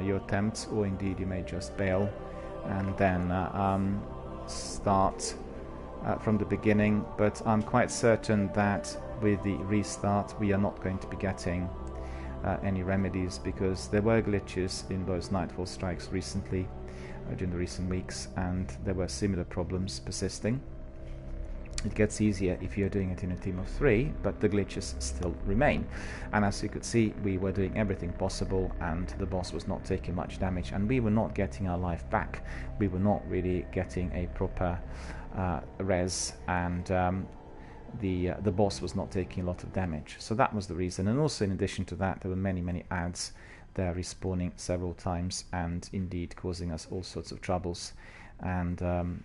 your attempts, or indeed you may just bail and then start from the beginning. But I'm quite certain that with the restart we are not going to be getting any remedies, because there were glitches in those Nightfall strikes recently, during the recent weeks, and there were similar problems persisting. It gets easier if you're doing it in a team of 3, but the glitches still remain. And as you could see, we were doing everything possible and the boss was not taking much damage, and we were not getting our life back. We were not really getting a proper res, and the boss was not taking a lot of damage. So that was the reason. And also in addition to that, there were many ads there respawning several times and indeed causing us all sorts of troubles. And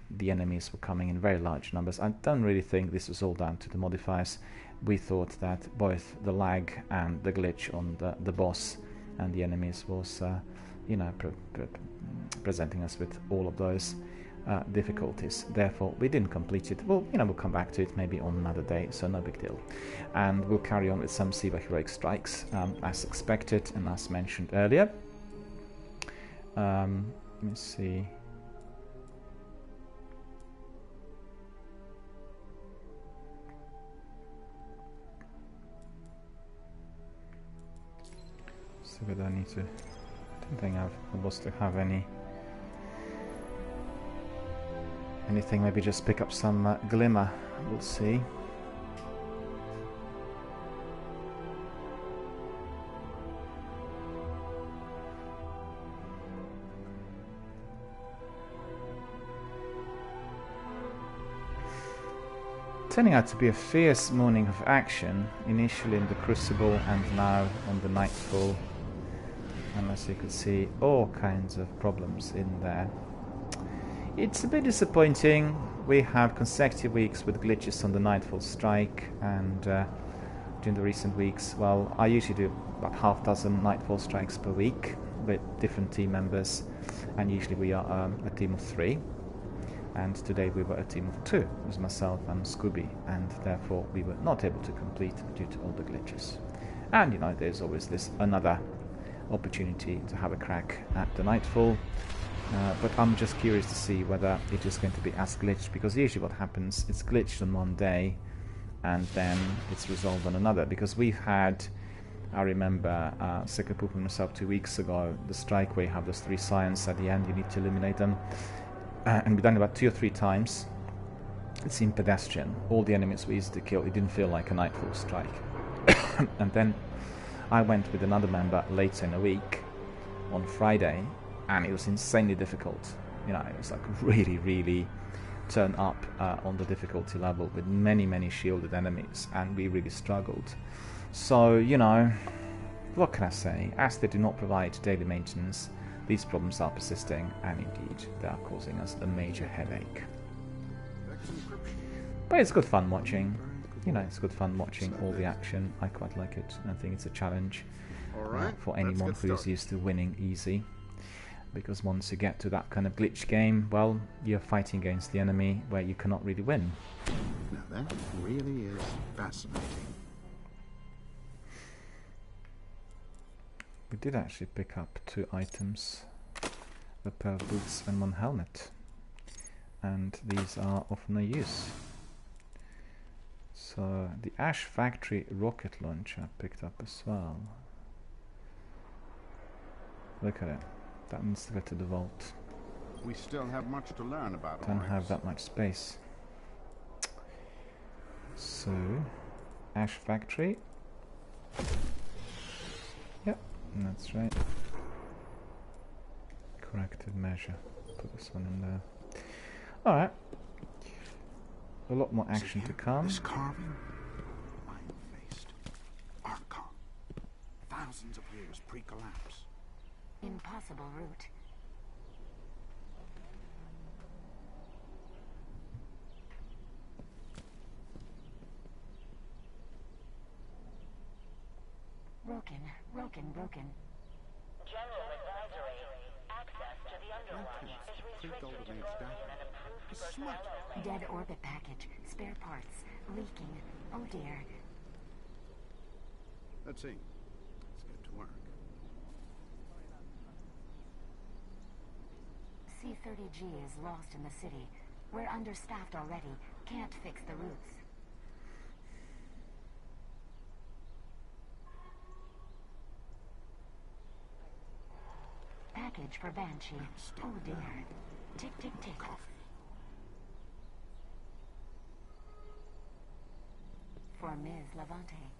the enemies were coming in very large numbers. I don't really think this was all down to the modifiers. We thought that both the lag and the glitch on the boss and the enemies was presenting us with all of those difficulties. Therefore we didn't complete it. We'll come back to it maybe on another day, so no big deal. And we'll carry on with some Siva heroic strikes as expected and as mentioned earlier. Let me see. see whether I need to... I don't think I'm supposed to have anything. Maybe just pick up some glimmer. We'll see. Turning out to be a fierce morning of action, initially in the Crucible and now on the Nightfall. And as you could see, all kinds of problems in there. It's a bit disappointing. We have consecutive weeks with glitches on the Nightfall strike, and during the recent weeks, well, I usually do about half dozen Nightfall strikes per week with different team members, and usually we are a team of 3. And today we were a team of 2. It was myself and Scooby, and therefore we were not able to complete due to all the glitches. And you know, there's always this another opportunity to have a crack at the Nightfall, but I'm just curious to see whether it is going to be as glitched, because usually what happens, it's glitched on one day and then it's resolved on another, because we've had, I remember Sekapoop and myself 2 weeks ago, the strike where you have those 3 scions at the end, you need to eliminate them. And we've done it about 2 or 3 times. It seemed pedestrian. All the enemies were easy to kill. It didn't feel like a Nightfall strike. And then I went with another member later in the week on Friday, and it was insanely difficult. You know, it was like really, really turn up on the difficulty level with many, many shielded enemies, and we really struggled. So, you know, what can I say? As they do not provide daily maintenance, these problems are persisting, and indeed they are causing us a major headache. But it's good fun watching. You know, it's good fun watching all the action. I quite like it. I think it's a challenge for anyone who is used to winning easy. Because once you get to that kind of glitch game, well, you're fighting against the enemy where you cannot really win. Now that really is fascinating. We did actually pick up 2 items, a pair of boots and 1 helmet, and these are of no use. So the Ash Factory rocket launcher I picked up as well. Look at it, that needs to go to the vault. We still have much to learn about. Don't have that much space. So, Ash Factory. Yep. That's right. Corrective measure. Put this one in there. Alright. A lot more action to come. This carving? Lion-faced. Archon. Thousands of years pre-collapse. Impossible route. Broken. General advisory. Access to the underworld is restricted to civilian and approved personnel. Dead orbit package. Spare parts. Leaking. Oh dear. Let's see. Let's get to work. C-30G is lost in the city. We're understaffed already. Can't fix the routes. Package for Banshee. Oh dear. Tick, tick, tick. Coffee. For Ms. Levante.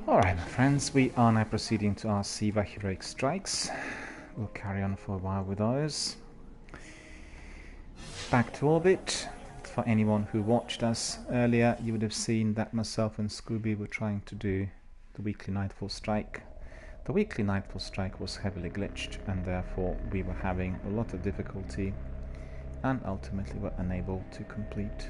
Alright, my friends, we are now proceeding to our Siva Heroic Strikes. We'll carry on for a while with those. Back to orbit. For anyone who watched us earlier, you would have seen that myself and Scooby were trying to do the weekly Nightfall Strike. The weekly Nightfall Strike was heavily glitched, and therefore we were having a lot of difficulty and ultimately were unable to complete.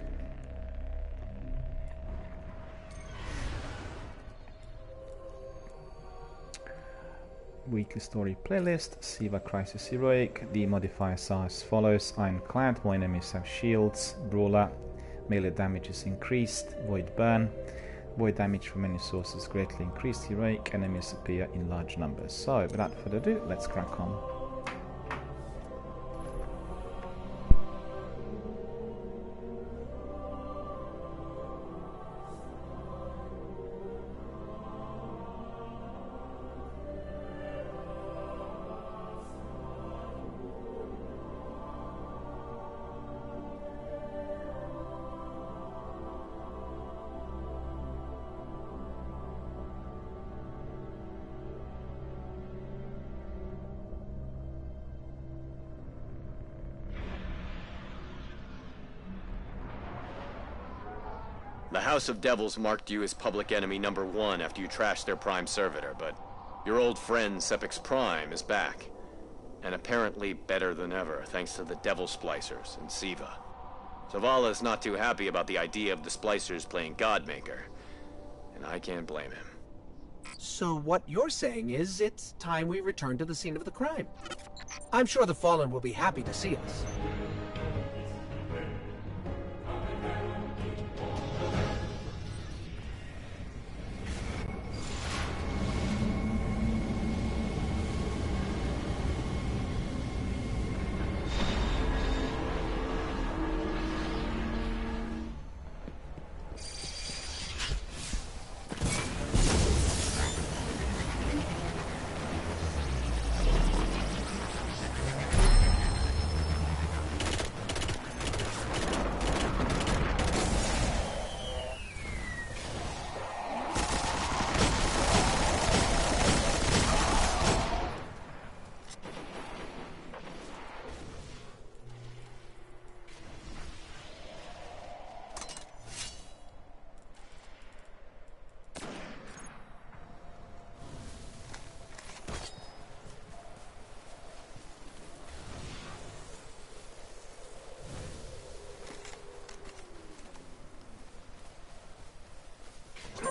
Weekly story playlist, Siva Crisis Heroic. The modifiers are as follows: Ironclad, more enemies have shields; Brawler, melee damage is increased; Void Burn, void damage from many sources greatly increased. Heroic, enemies appear in large numbers. So, without further ado, let's crack on. The House of Devils marked you as public enemy #1 after you trashed their Prime servitor, but your old friend Sepix Prime is back. And apparently better than ever, thanks to the Devil Splicers and Siva. Zavala's not too happy about the idea of the Splicers playing Godmaker, and I can't blame him. So what you're saying is it's time we return to the scene of the crime. I'm sure the Fallen will be happy to see us.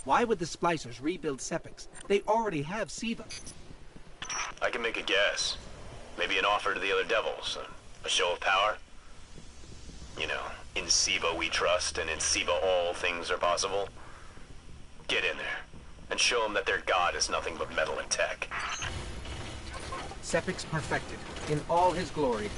Why would the Splicers rebuild Sepix? They already have Siva. I can make a guess. Maybe an offer to the other Devils. A show of power? You know, in Siva we trust, and in Siva all things are possible. Get in there, and show them that their god is nothing but metal and tech. Sepix perfected, in all his glory.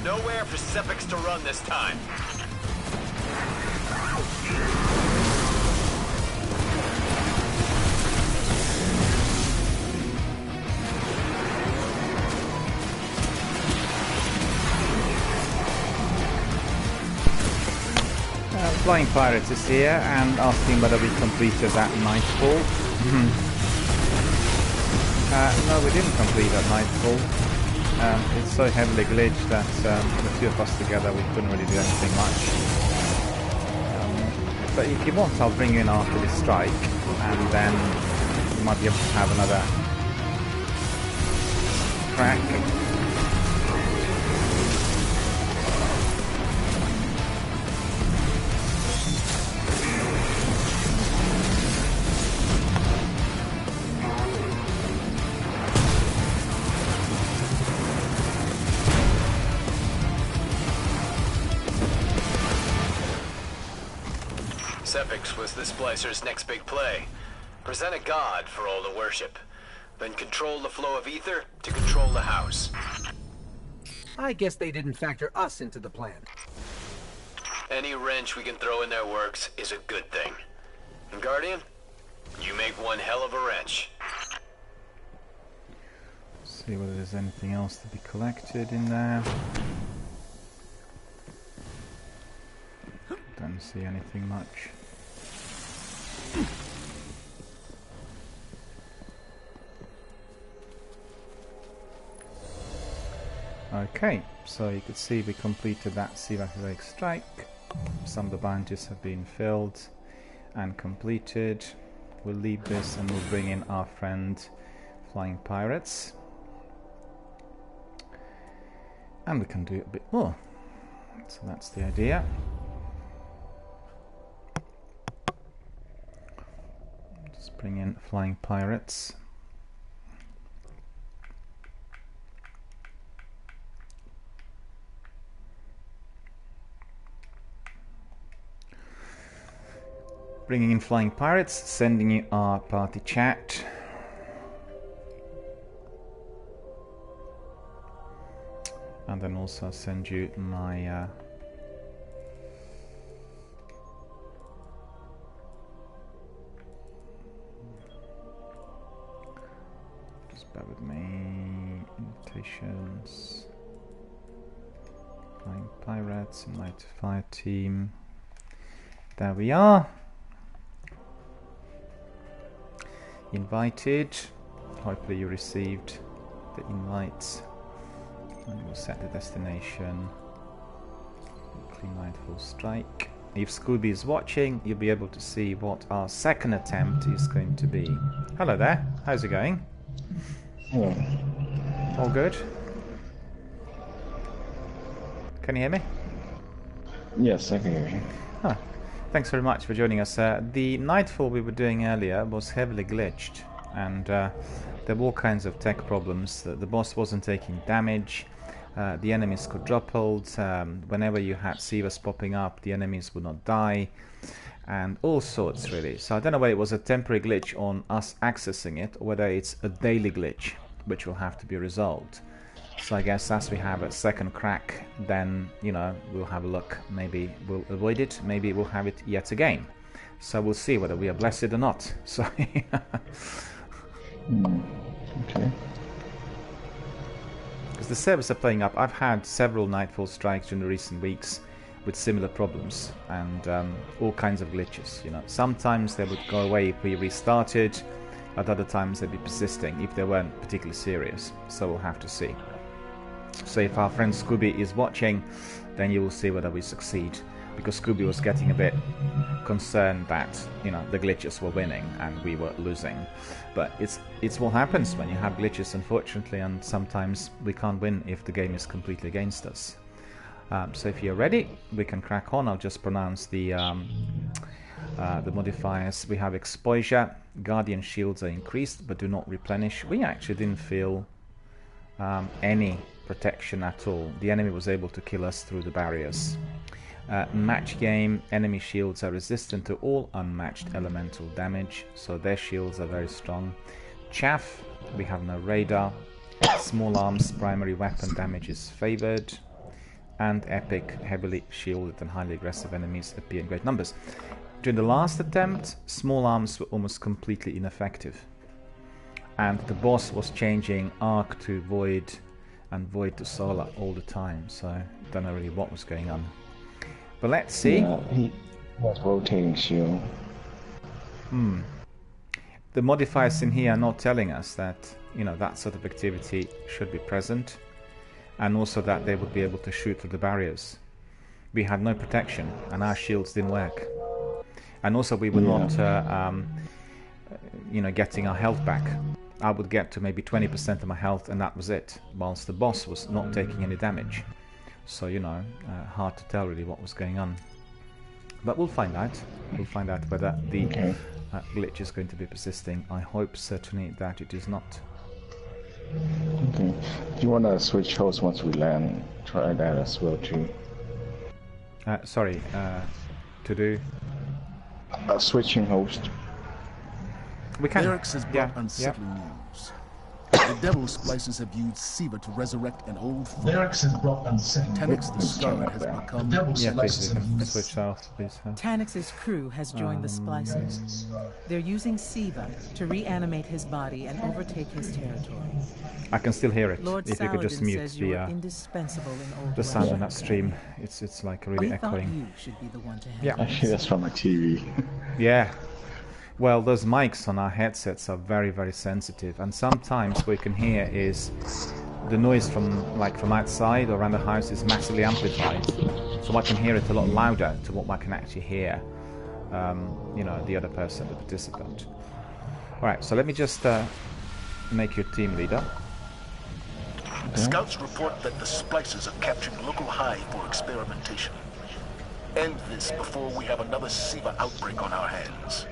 Nowhere for Sepix to run this time. Flying Pirates is here and asking whether we completed that Nightfall. No, we didn't complete that Nightfall. It's so heavily glitched that the two of us together we couldn't really do anything much. But if you want, I'll bring you in after this strike, and then you might be able to have another crack Sepix was the Splicer's next big play. Present a god for all to worship. Then control the flow of ether to control the house. I guess they didn't factor us into the plan. Any wrench we can throw in their works is a good thing. And Guardian, you make one hell of a wrench. See whether there's anything else to be collected in there. Don't see anything much. Okay, so you could see we completed that Sea Lake strike. Some of the bounties have been filled and completed. We'll leave this and we'll bring in our friend Flying Pirates. And we can do a bit more. So that's the idea. Just bring in Flying Pirates. Bringing in Flying Pirates, sending you our party chat. And then also send you my just bear with me. Invitations. Flying Pirates, invite to fire team. There we are. Invited. Hopefully you received the invites. And we'll set the destination. Clean Nightfall Strike. If Scooby is watching, you'll be able to see what our second attempt is going to be. Hello there. How's it going? Hello. All good? Can you hear me? Yes, I can hear you. Huh. Thanks very much for joining us. The Nightfall we were doing earlier was heavily glitched, and there were all kinds of tech problems. The boss wasn't taking damage, the enemies quadrupled, whenever you had Sievers popping up, the enemies would not die, and all sorts really. So I don't know whether it was a temporary glitch on us accessing it, or whether it's a daily glitch, which will have to be resolved. So I guess as we have a second crack, then, you know, we'll have a look. Maybe we'll avoid it, maybe we'll have it yet again. So we'll see whether we are blessed or not. So Okay. because the servers are playing up. I've had several Nightfall strikes in the recent weeks with similar problems and all kinds of glitches. You know, sometimes they would go away if we restarted, at other times they'd be persisting if they weren't particularly serious. So we'll have to see. So if our friend Scooby is watching, then you will see whether we succeed, because Scooby was getting a bit concerned that, you know, the glitches were winning and we were losing. But it's what happens when you have glitches, unfortunately, and sometimes we can't win if the game is completely against us. So if you're ready, we can crack on. I'll just pronounce the modifiers. We have exposure. Guardian shields are increased but do not replenish. We actually didn't feel any protection at all. The enemy was able to kill us through the barriers. Match game, enemy shields are resistant to all unmatched elemental damage, so their shields are very strong. Chaff, we have no radar. Small arms, primary weapon damage is favored. And epic, heavily shielded and highly aggressive enemies appear in great numbers. During the last attempt, small arms were almost completely ineffective. And the boss was changing Arc to Void and Void to Solar all the time, so I don't know really what was going on. But let's see. Yeah, he has rotating shield. The modifiers in here are not telling us that, you know, that sort of activity should be present, and also that they would be able to shoot through the barriers. We had no protection, and our shields didn't work. And also we were not, you know, getting our health back. I would get to maybe 20% of my health, and that was it, whilst the boss was not taking any damage. So, you know, hard to tell really what was going on. But we'll find out. We'll find out whether the glitch is going to be persisting. I hope certainly that it is not. Okay. If you want to switch hosts once we land, try that as well too. Sorry, to do? Switching host. We can. Eric's has brought unsettling news. The Devil Splicers have used Siva to resurrect an old foe. Lyrics has brought unsettling. Tenix the Scarlet has become... The Devil Yeah, please, Splicers you have can used... switch off, please. Tanix's crew has joined the splicers. They're using Siva to reanimate his body and overtake his territory. I can still hear it. Lord If you could just Saladin mute says you're the indispensable in Old sound West. on that stream. It's like really We thought echoing. you should be the one to handle Yeah. Actually, that's from my TV. Yeah. Well, those mics on our headsets are very, very sensitive, and sometimes what you can hear is the noise from outside or around the house is massively amplified, so I can hear it a lot louder to what I can actually hear. You know, the other person, the participant. All right, so let me just make you team leader. Scouts report that the Splicers are capturing local hive for experimentation. End this before we have another Siva outbreak on our hands.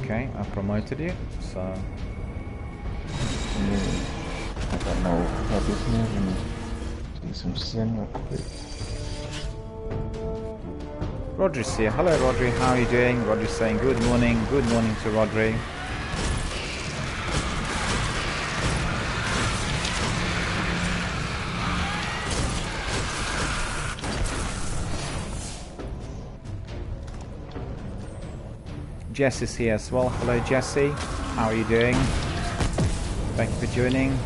Okay, I promoted you, so... I don't know what this is. Let me do some sin real quick. Rodri's here. Hello, Rodri. How are you doing? Rodri's saying good morning. Good morning to Rodri. Jess is here as well. Hello, Jesse. How are you doing? Thank you for joining.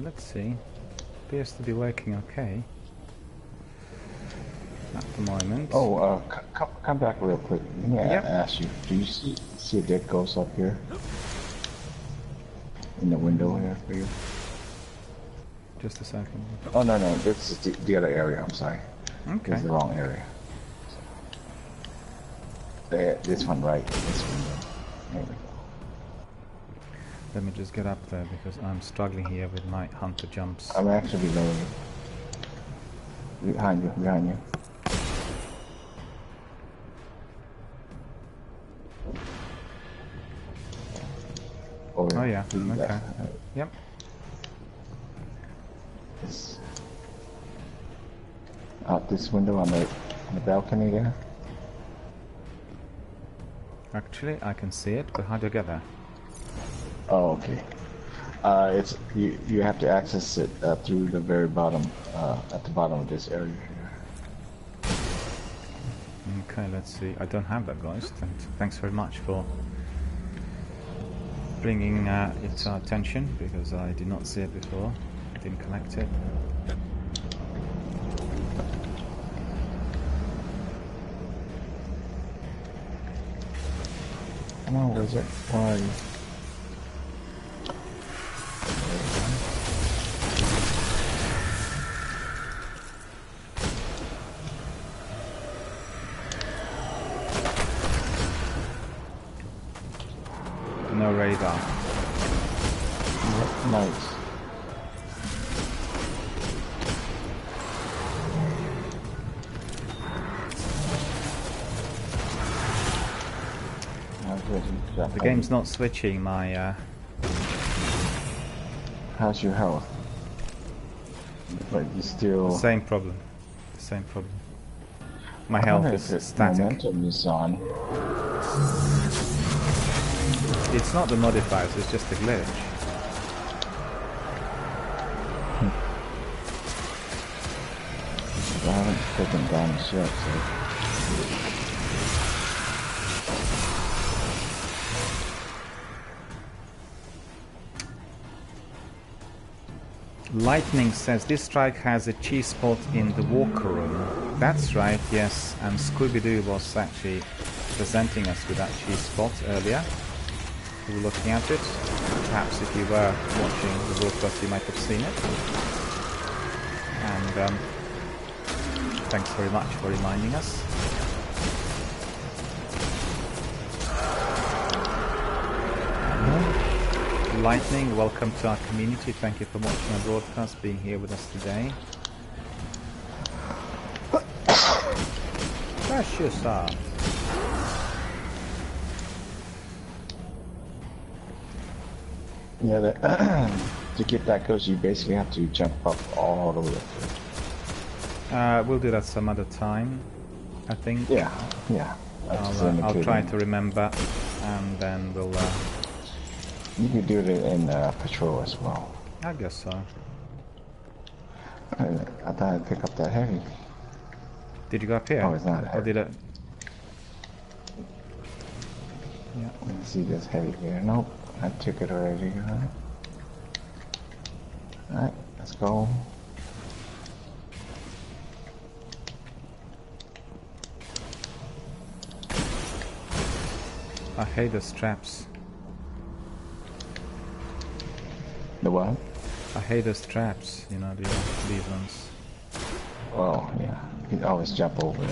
Let's see. Appears to be working okay at the moment. Oh, come back real quick. Let me ask you. Do you see a dead ghost up here? In the window here for you? Just a second. Oh, no. This is the other area. I'm sorry. Okay. This is the wrong area. This one, right. This window. There we go. Let me just get up there because I'm struggling here with my hunter jumps. I'm actually below you. Behind you. Oh yeah, okay. Yep. Out this window on the balcony there. Actually, I can see it, but how do I get there? Oh, okay. It's you have to access it through the very bottom, at the bottom of this area here. Okay, let's see. I don't have that, guys. Thanks very much for bringing it to our attention, because I did not see it before. I didn't connect it. Come on, wizard. Where are you? No radar. Nice. The game's not switching my... How's your health? But you still... Same problem. Same problem. My health is static. Momentum is on. It's not the modifiers, it's just a glitch. I haven't taken damage yet, so... Lightning says this strike has a cheese spot in the walker room. That's right, yes, and Scooby-Doo was actually presenting us with that cheese spot earlier. We were looking at it. perhaps if you were watching the broadcast you might have seen it. And thanks very much for reminding us. Lightning, welcome to our community. Thank you for watching our broadcast, being here with us today. Precious. Yeah, to get that coast, you basically have to jump up all the way up. We'll do that some other time, I think. Yeah. I'll try to remember, and then we'll... You could do it in patrol as well. I guess so. I thought I'd pick up that heavy. Did you go up here? Oh, it's not or heavy. did it? Yeah. Let's see this heavy here. Nope, I took it already. Alright, let's go. I hate the straps. The what? I hate the straps, you know, these ones. Oh, yeah. You can always jump over it.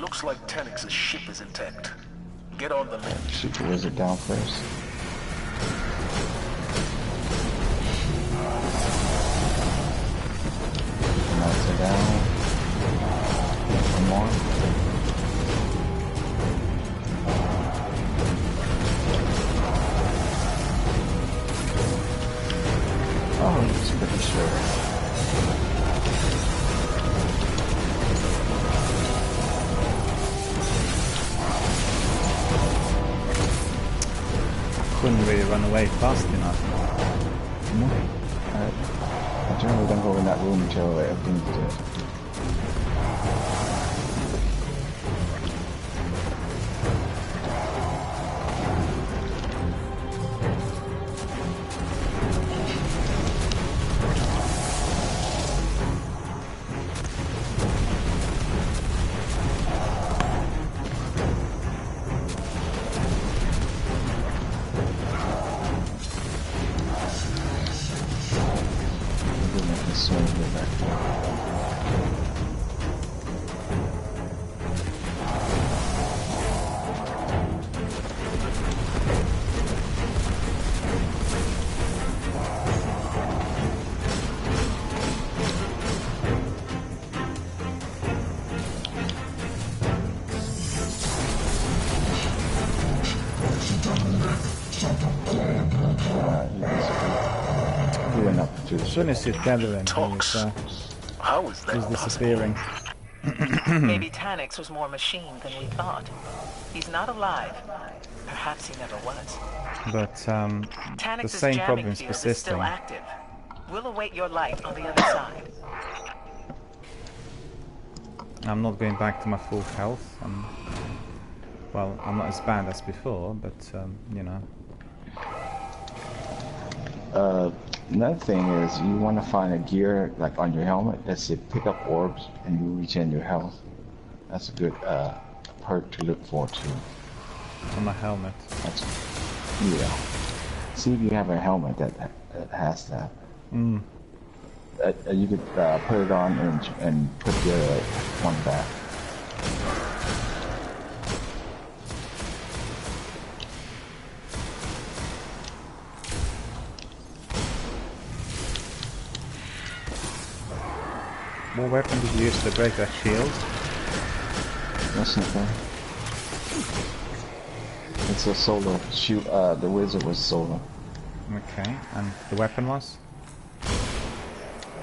Looks like Tanix's ship is intact. Get on the lift. Shoot the wizard down first. Knock it down. One more. Oh, it's pretty sure. Couldn't really run away fast enough. I generally don't go in that room until everything's dead. As soon as you tether him, he's disappearing. Maybe Tanix was more machine than we thought. He's not alive. Perhaps he never was. But the same problem's persisting. Still active. We'll await your light on the other side. I'm not going back to my full health. Well, I'm not as bad as before, but you know. Another thing is you want to find a gear like on your helmet that says pick up orbs and you regen your health. That's a good perk to look for too. On my helmet. Yeah. See if you have a helmet that has that. Mm. You could put it on and put the other one back. What weapon did you use to break that shield? That's nothing. It's a solar shoot. The wizard was solar. Okay, and the weapon was?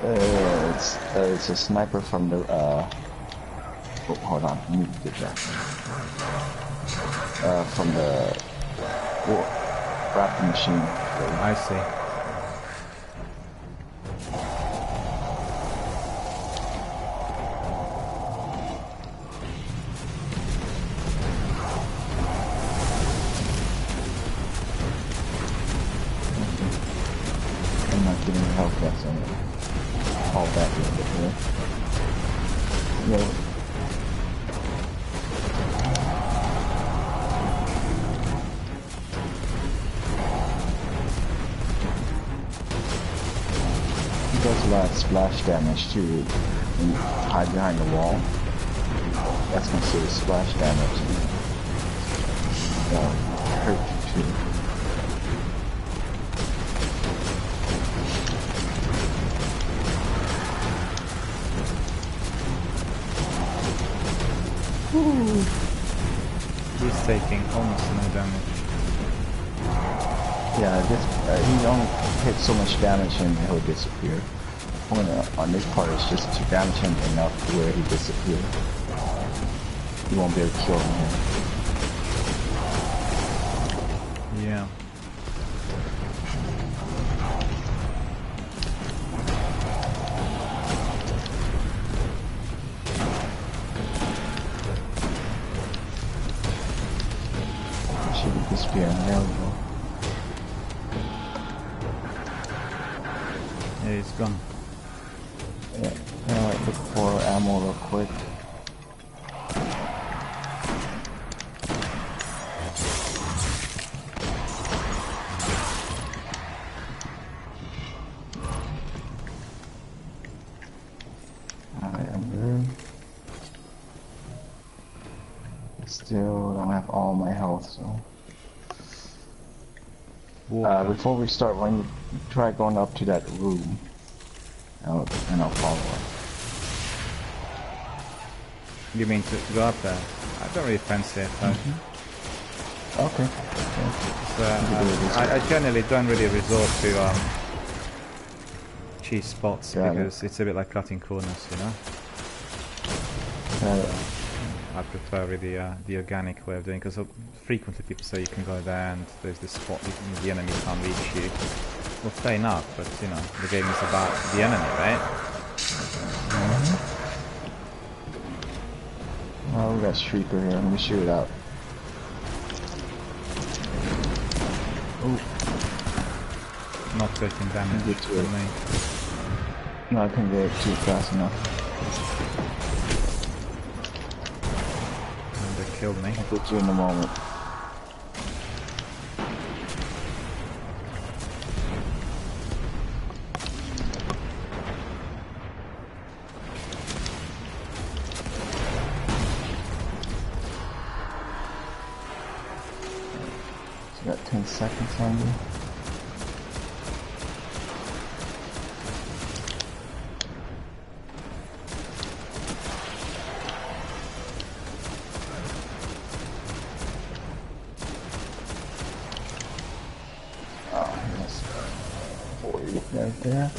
It's a sniper from the. Oh, hold on, let me get that. From the raptor machine. I see. lot of splash damage too. When you hide behind the wall, that's considered splash damage. And, hurt you too. He's taking almost no damage. Yeah, this he only hits so much damage and he'll disappear. On this part, it's just to damage him enough to where he disappears. You won't be able to kill him. Yeah. Should disappear. There we go. Yeah, he's gone. Yeah, look for ammo real quick. Alright, I'm good. Still don't have all my health, so. Before we start, when you try going up to that room, and I'll follow up. You mean to go up there? I don't really fancy it though. Okay. I generally don't really resort to cheese spots because it's a bit like cutting corners, you know. I prefer really the organic way of doing it, because frequently people say you can go there and there's this spot the enemy can't reach you. Well, fair enough, but you know, the game is about the enemy, right? Oh, we got Shrieker here. Let me shoot it out. Oh, not taking damage from me. No, I couldn't get it too fast enough. And they killed me. I'll get you in a moment. Got 10 seconds on you. Oh, that's 40 right there.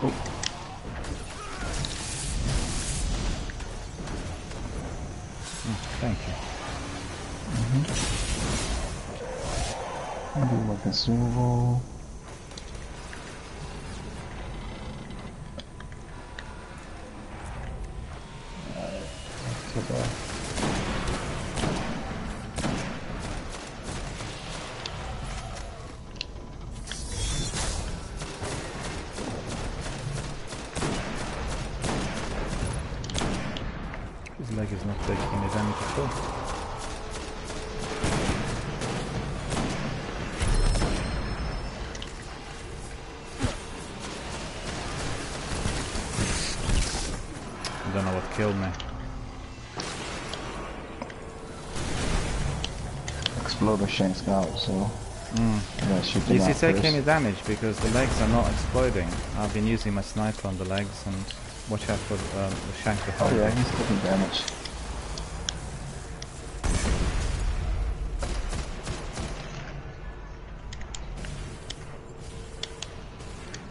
Oh. Thank you. Do my consumable. His leg is not taking any damage at all. I don't know what killed me. Exploder shanks out, so Is he taking any damage? Because the legs are not exploding. I've been using my sniper on the legs, and watch out for the shank behind. Oh yeah, he's taking damage.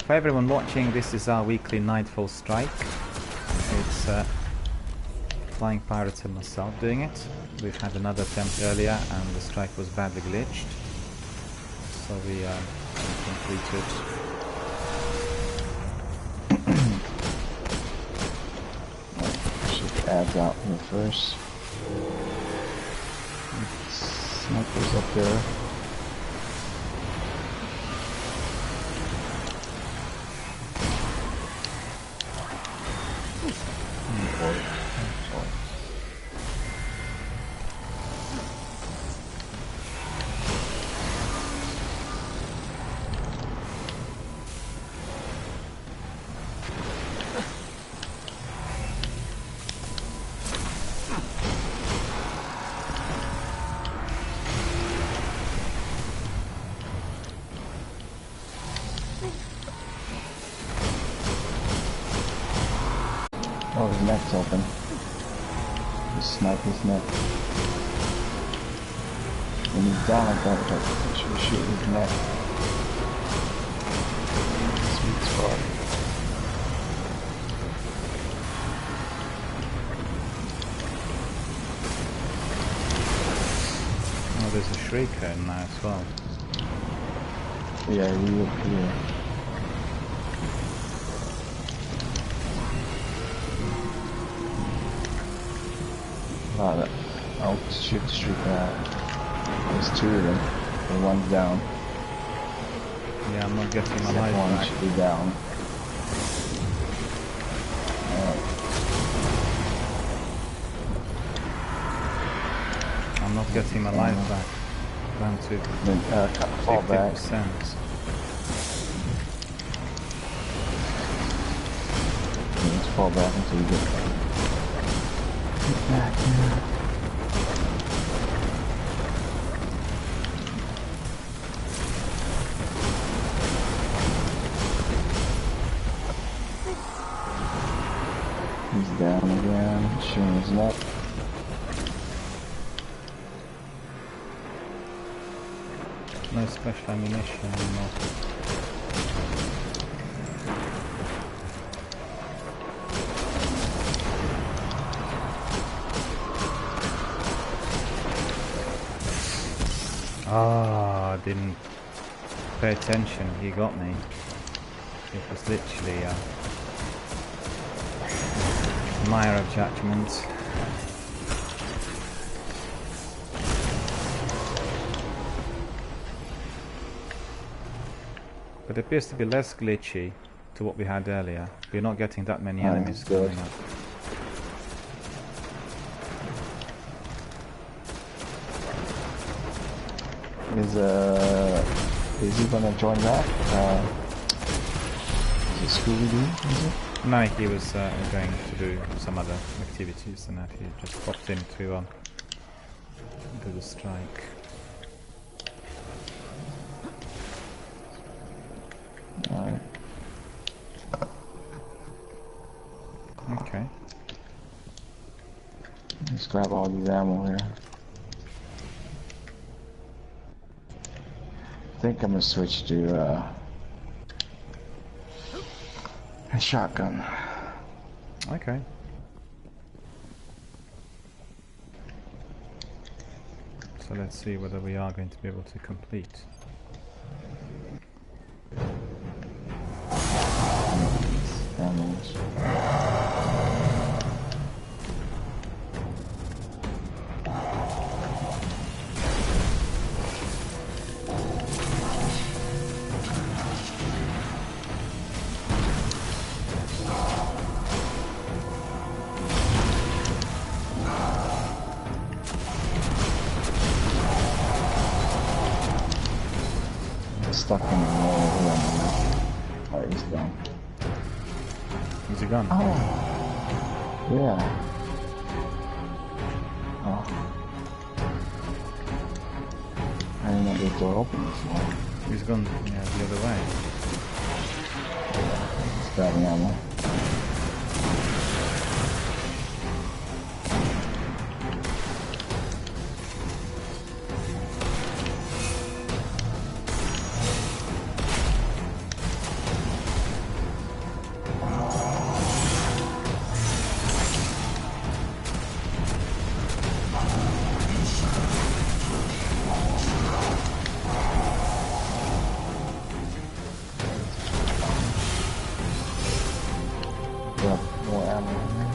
For everyone watching, this is our weekly Nightfall strike. It's Flying Pirates and myself doing it. We've had another attempt earlier and the strike was badly glitched. So we completed. Shoot ads out here first. Sniper's up there. Oh, his neck's open. Just snipe his neck. When he's down like that, shoot his neck. Sweet spot. Oh, there's a shrieker in there as well. Yeah, we up here. I'll shoot the shrieker out. There's two of them. The one's down. Yeah, I'm not getting my life one back. should be down. I'm not getting my life back. Down to fall back. 50%. Let's fall back until you get back here. He's down again, shooting his neck. No special ammunition anymore. Ah, I didn't pay attention. He got me. It was literally a mire of judgment. But it appears to be less glitchy to what we had earlier. We're not getting that many enemies coming up. Is he gonna join that? Is it Scooby-Doo, is it? No, he was going to do some other activities and that he just popped in to do the strike. Alright. Okay. Let's grab all these ammo here. I think I'm gonna switch to a shotgun. Okay. So let's see whether we are going to be able to complete. Animals. Stuck in the wall here on the left. Alright, he's down. Is he gone? Oh. Yeah. Oh. I didn't know the door open before. He's gone, yeah, the other way. He's grabbing ammo. More ammo in there.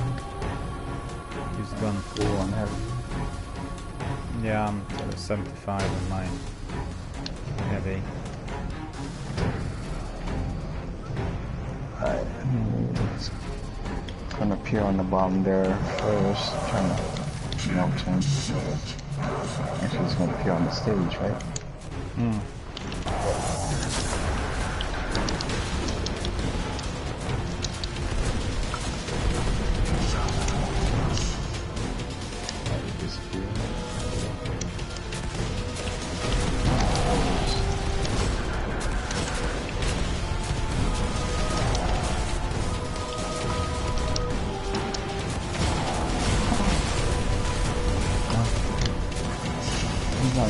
He's gone. Cool on heavy. Yeah, I'm at 75 on mine. Heavy. Alright, it's gonna appear on the bottom there first, trying to melt him. Actually, it's gonna appear on the stage, right? Hmm.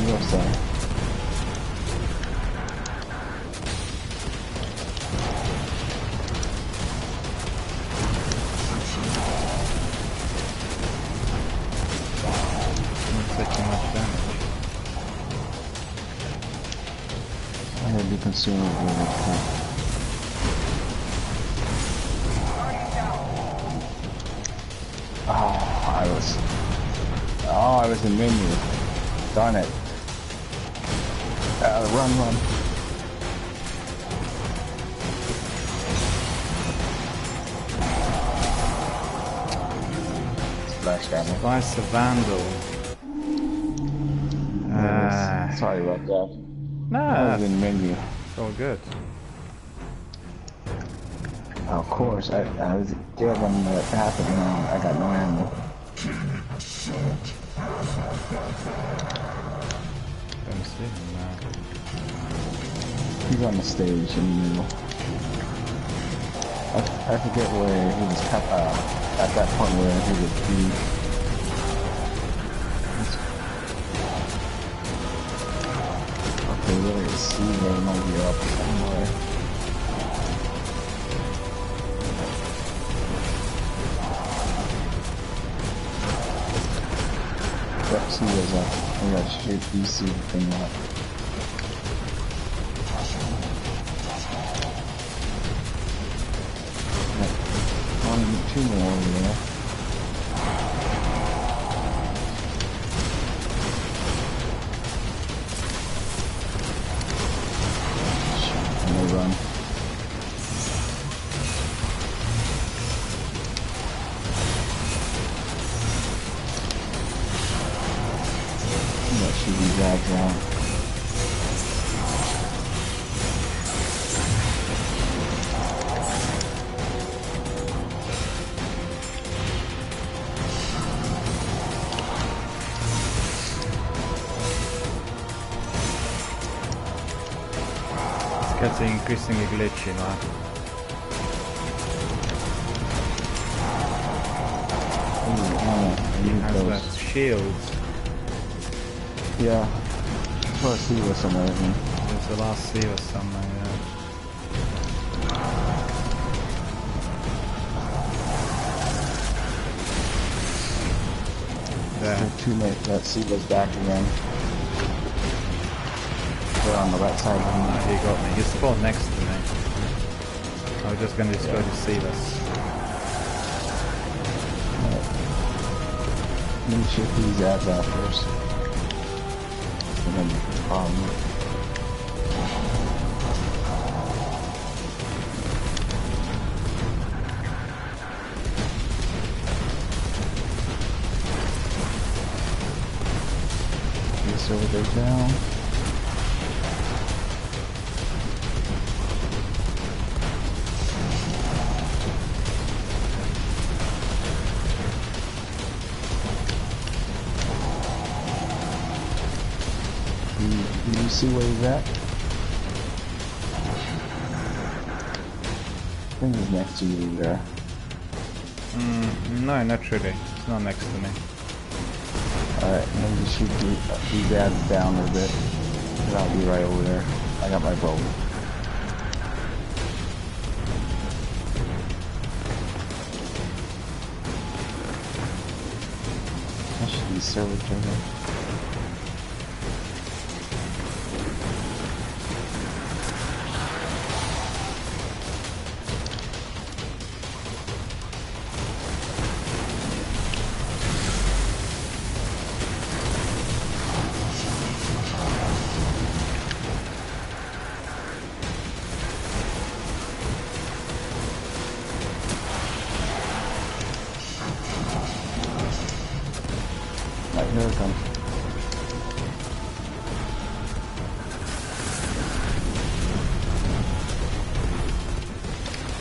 on your side. Not taking much damage. I had to be consumed with it. I was in menu. Darn it. Run. Splash damage. Vice a Vandal. Sorry about that. Nah, I was in menu. it's all good. Of course, I was there when that happened and I got no ammo. Don't see him now. He's on the stage in the middle. I forget where he was at that point where he would be. Okay, where is he? They might be up somewhere. Yep, see was up. I got straight DC thing up. Two more over there. And they run. That should be dragged out. Getting increasingly glitchy now. He has that shield. Yeah. I saw a Siva somewhere. There's the last Siva somewhere, yeah. There. Teammate, that Siva's back again. They're on the right side of me. He got me. He spawned next to me. I was just gonna go to Sivas. Let me check these ads out first. And then this over there down. Do you see where he's at? I think he's next to you there. No, not really. It's not next to me. Alright, let me shoot these ads down a bit. And I'll be right over there. I got my bow. That should be server trigger. Here it comes.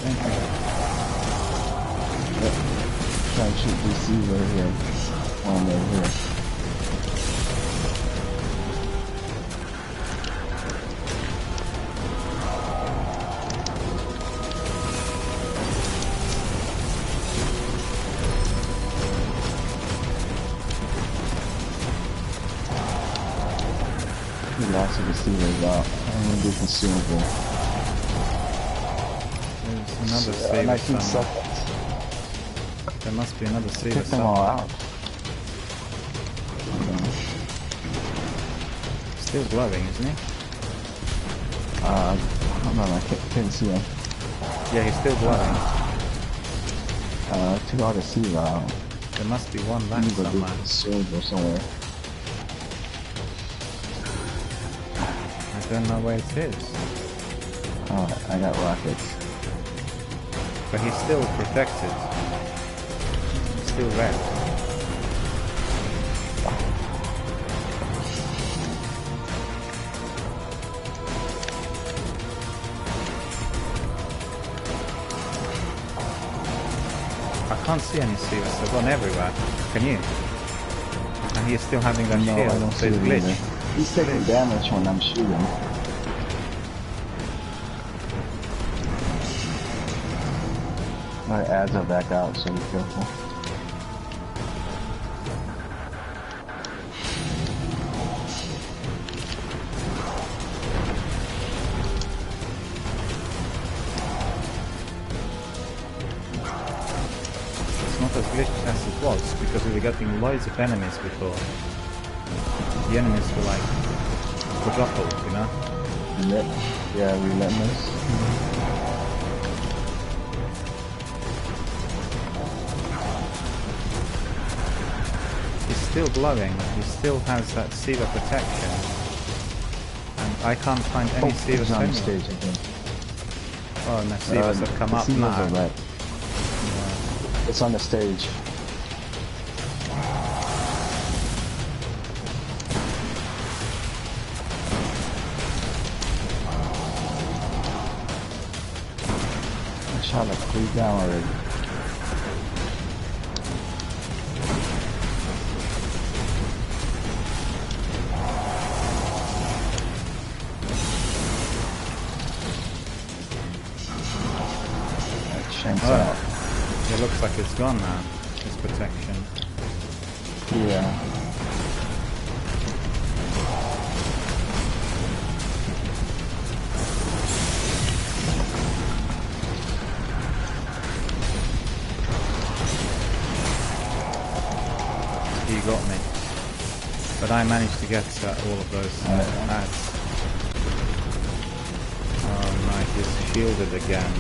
Thank you. Yep. Try and shoot DC right here. One right here. so the Steelers out. I'm gonna do consumable. There's another saver 19 somewhere. seconds. There must be another saver Pick them all somewhere. out. Still glowing, isn't he? Hold on, I can't see him. Yeah, he's still glowing. Took all the Steelers out. There must be one I'm left gonna do somewhere. consumable somewhere. I don't know where it is. Oh, I got rockets. But he's still protected. He's still red. I can't see any seals. They've gone everywhere. Can you? And he's still having that No, shield. I don't So see it's it glitch. either. He's taking damage when I'm shooting. My ads are back out, so be careful. It's not as glitched as it was because we were getting loads of enemies before. The enemies were like quadrupled, you know? Yeah, relentless. He's still glowing. He still has that Siva protection. And I can't find any Sivas He's on the anywhere. stage again. Oh, no, Sivas have come up Sivas now. are red. It's on the stage. I shot like 3 down already. That shanks out. It looks like it's gone now, his protection. Yeah. He got me. But I managed to get all of those ads. Oh no, he's shielded again.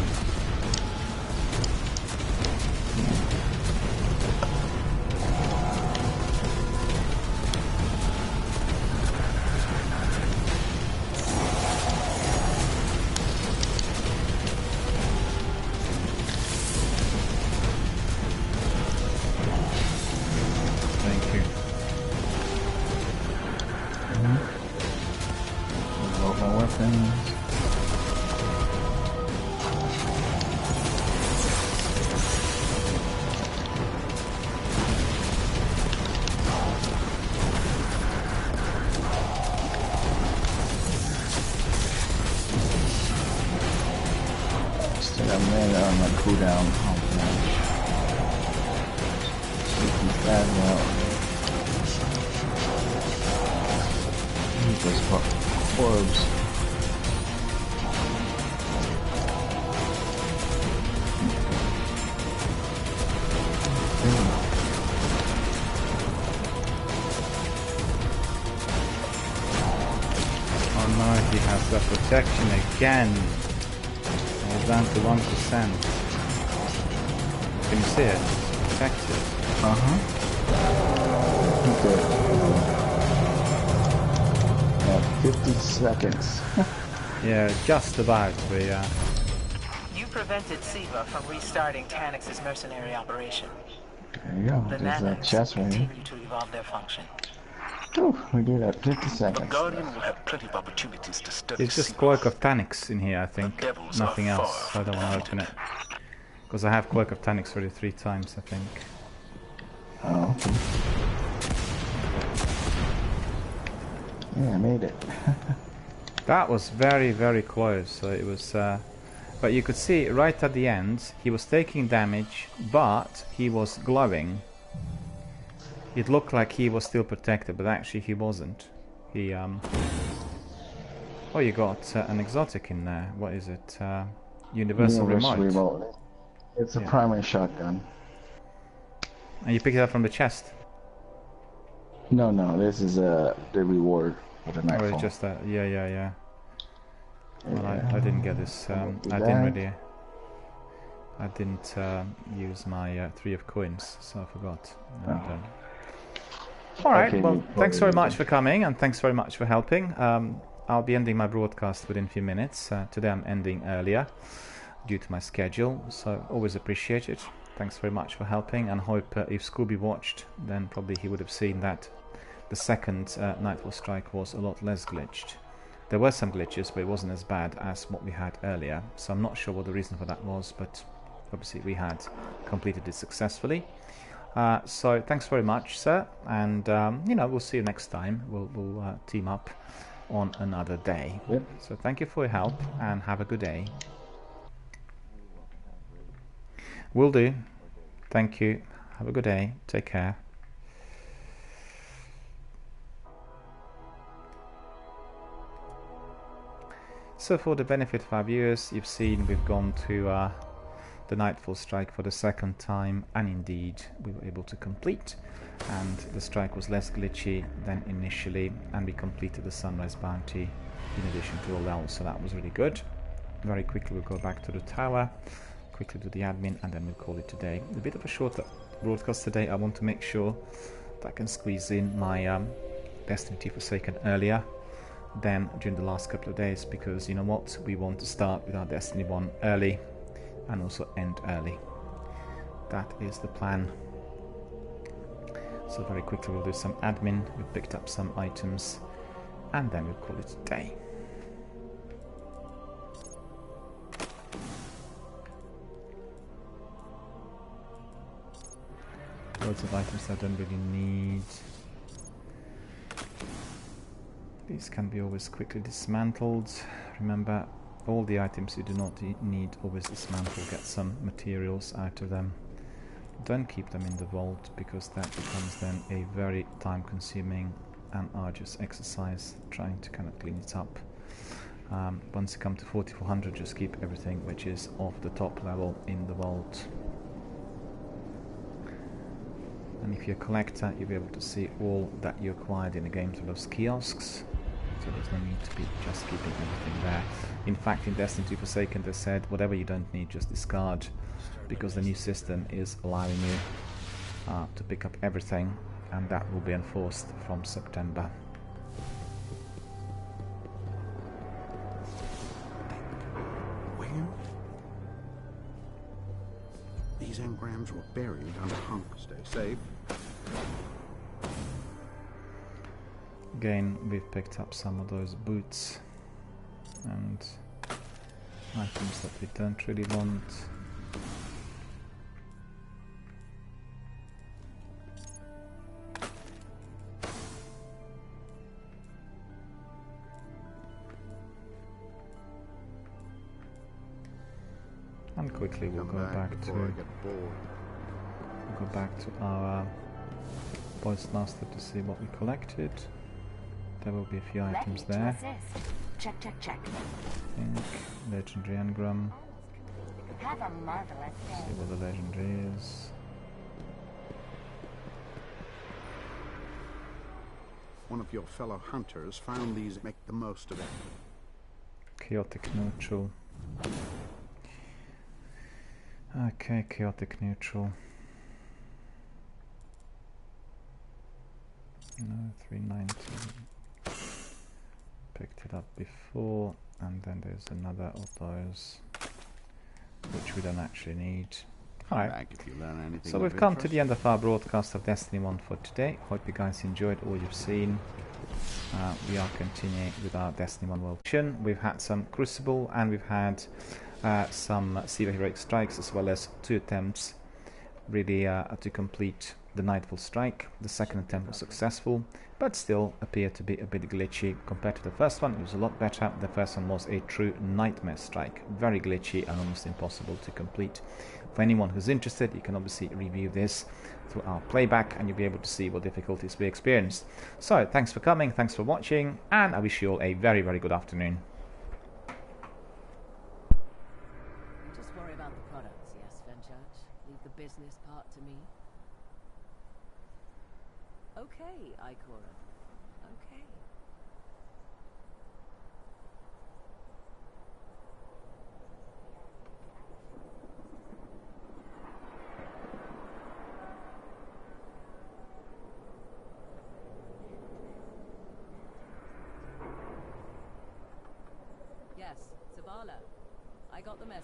Thank you. Reload my weapons. Still got mana on my cooldown. Oh man. Take these guys out. Use those orbs. Oh no, he has that protection again. We're down to 1%. Can you see it? It's protected. Okay. 50 seconds. Yeah, just about. You prevented Siva from restarting Tanix's mercenary operation. There you go. The There's a Nanites chest right here. continue to evolve their function. Whew, we did that 50 The seconds. Guardian will have plenty of opportunities to study It's just Siva. Cloak of Tanix in here, I think. devils Nothing are else. far I don't want to open it. Because I have Cloak of Tanix already 3 times, I think. Oh, okay. Yeah, I made it. That was very, very close. So it was, but you could see right at the end, he was taking damage, but he was glowing. It looked like he was still protected, but actually he wasn't. He Oh, you got an exotic in there. What is it? Universal Remote. It's a primary shotgun. And you picked it up from the chest? No, this is the reward for the Nightfall. Or it's just that? Yeah. Well, I didn't get this. I didn't use my 3 of coins, so I forgot. And, Alright, Okay, well, thanks very much for coming, and thanks very much for helping. I'll be ending my broadcast within a few minutes. Today I'm ending earlier due to my schedule, so always appreciate it. Thanks very much for helping, and hope if Scooby watched, then probably he would have seen that the second Nightfall Strike was a lot less glitched. There were some glitches, but it wasn't as bad as what we had earlier, so I'm not sure what the reason for that was, but obviously we had completed it successfully. So thanks very much, sir, and you know, we'll see you next time. We'll team up on another day. Yep. So thank you for your help, and have a good day. Will do. Thank you. Have a good day. Take care. So for the benefit of our viewers, you've seen we've gone to the Nightfall Strike for the second time, and indeed we were able to complete, and the strike was less glitchy than initially, and we completed the Sunrise Bounty in addition to all else, so that was really good. Very quickly we'll go back to the tower, quickly do the admin, and then we'll call it today. A bit of a shorter broadcast today. I want to make sure that I can squeeze in my Destiny 2 Forsaken earlier than during the last couple of days, because you know what, we want to start with our Destiny 1 early and also end early. That is the plan. So very quickly we'll do some admin. We picked up some items, and then we'll call it a day. Loads of items I don't really need. These can be always quickly dismantled. Remember, all the items you do not need, always dismantle, get some materials out of them. Don't keep them in the vault, because that becomes then a very time-consuming and arduous exercise trying to kind of clean it up. Once you come to 4400, just keep everything which is of the top level in the vault. And if you're a collector, you'll be able to see all that you acquired in the game through those kiosks. So there's no need to be just keeping everything there. In fact, in Destiny 2 Forsaken they said whatever you don't need, just discard, because the new system is allowing you to pick up everything, and that will be enforced from September. Where? These engrams were buried under hunk. Stay safe. Again, we've picked up some of those boots and items that we don't really want. And quickly we'll go back to our Voice Master to see what we collected. There will be a few items there. Check. Pink, legendary engram. Have a marvelous day. See what the legendary is. One of your fellow hunters found these. Make the most of it. Chaotic neutral. Okay, chaotic neutral. No, 390. Picked it up before, and then there's another of those which we don't actually need. Alright, so we've come to the end of our broadcast of Destiny 1 for today. Hope you guys enjoyed all you've seen. We are continuing with our Destiny 1 world mission. We've had some Crucible, and we've had some Siva Heroic Strikes, as well as 2 attempts really to complete the Nightfall Strike. The second attempt was successful, but still appeared to be a bit glitchy compared to the first one. It was a lot better. The first one was a true nightmare strike, very glitchy and almost impossible to complete. For anyone who's interested, you can obviously review this through our playback and you'll be able to see what difficulties we experienced. So thanks for coming, thanks for watching, and I wish you all a very, very good afternoon. Just worry about the products, yes, Fenchurch? Leave the business part to me. Okay, Ikora. Okay. Yes, Zabala. I got the message.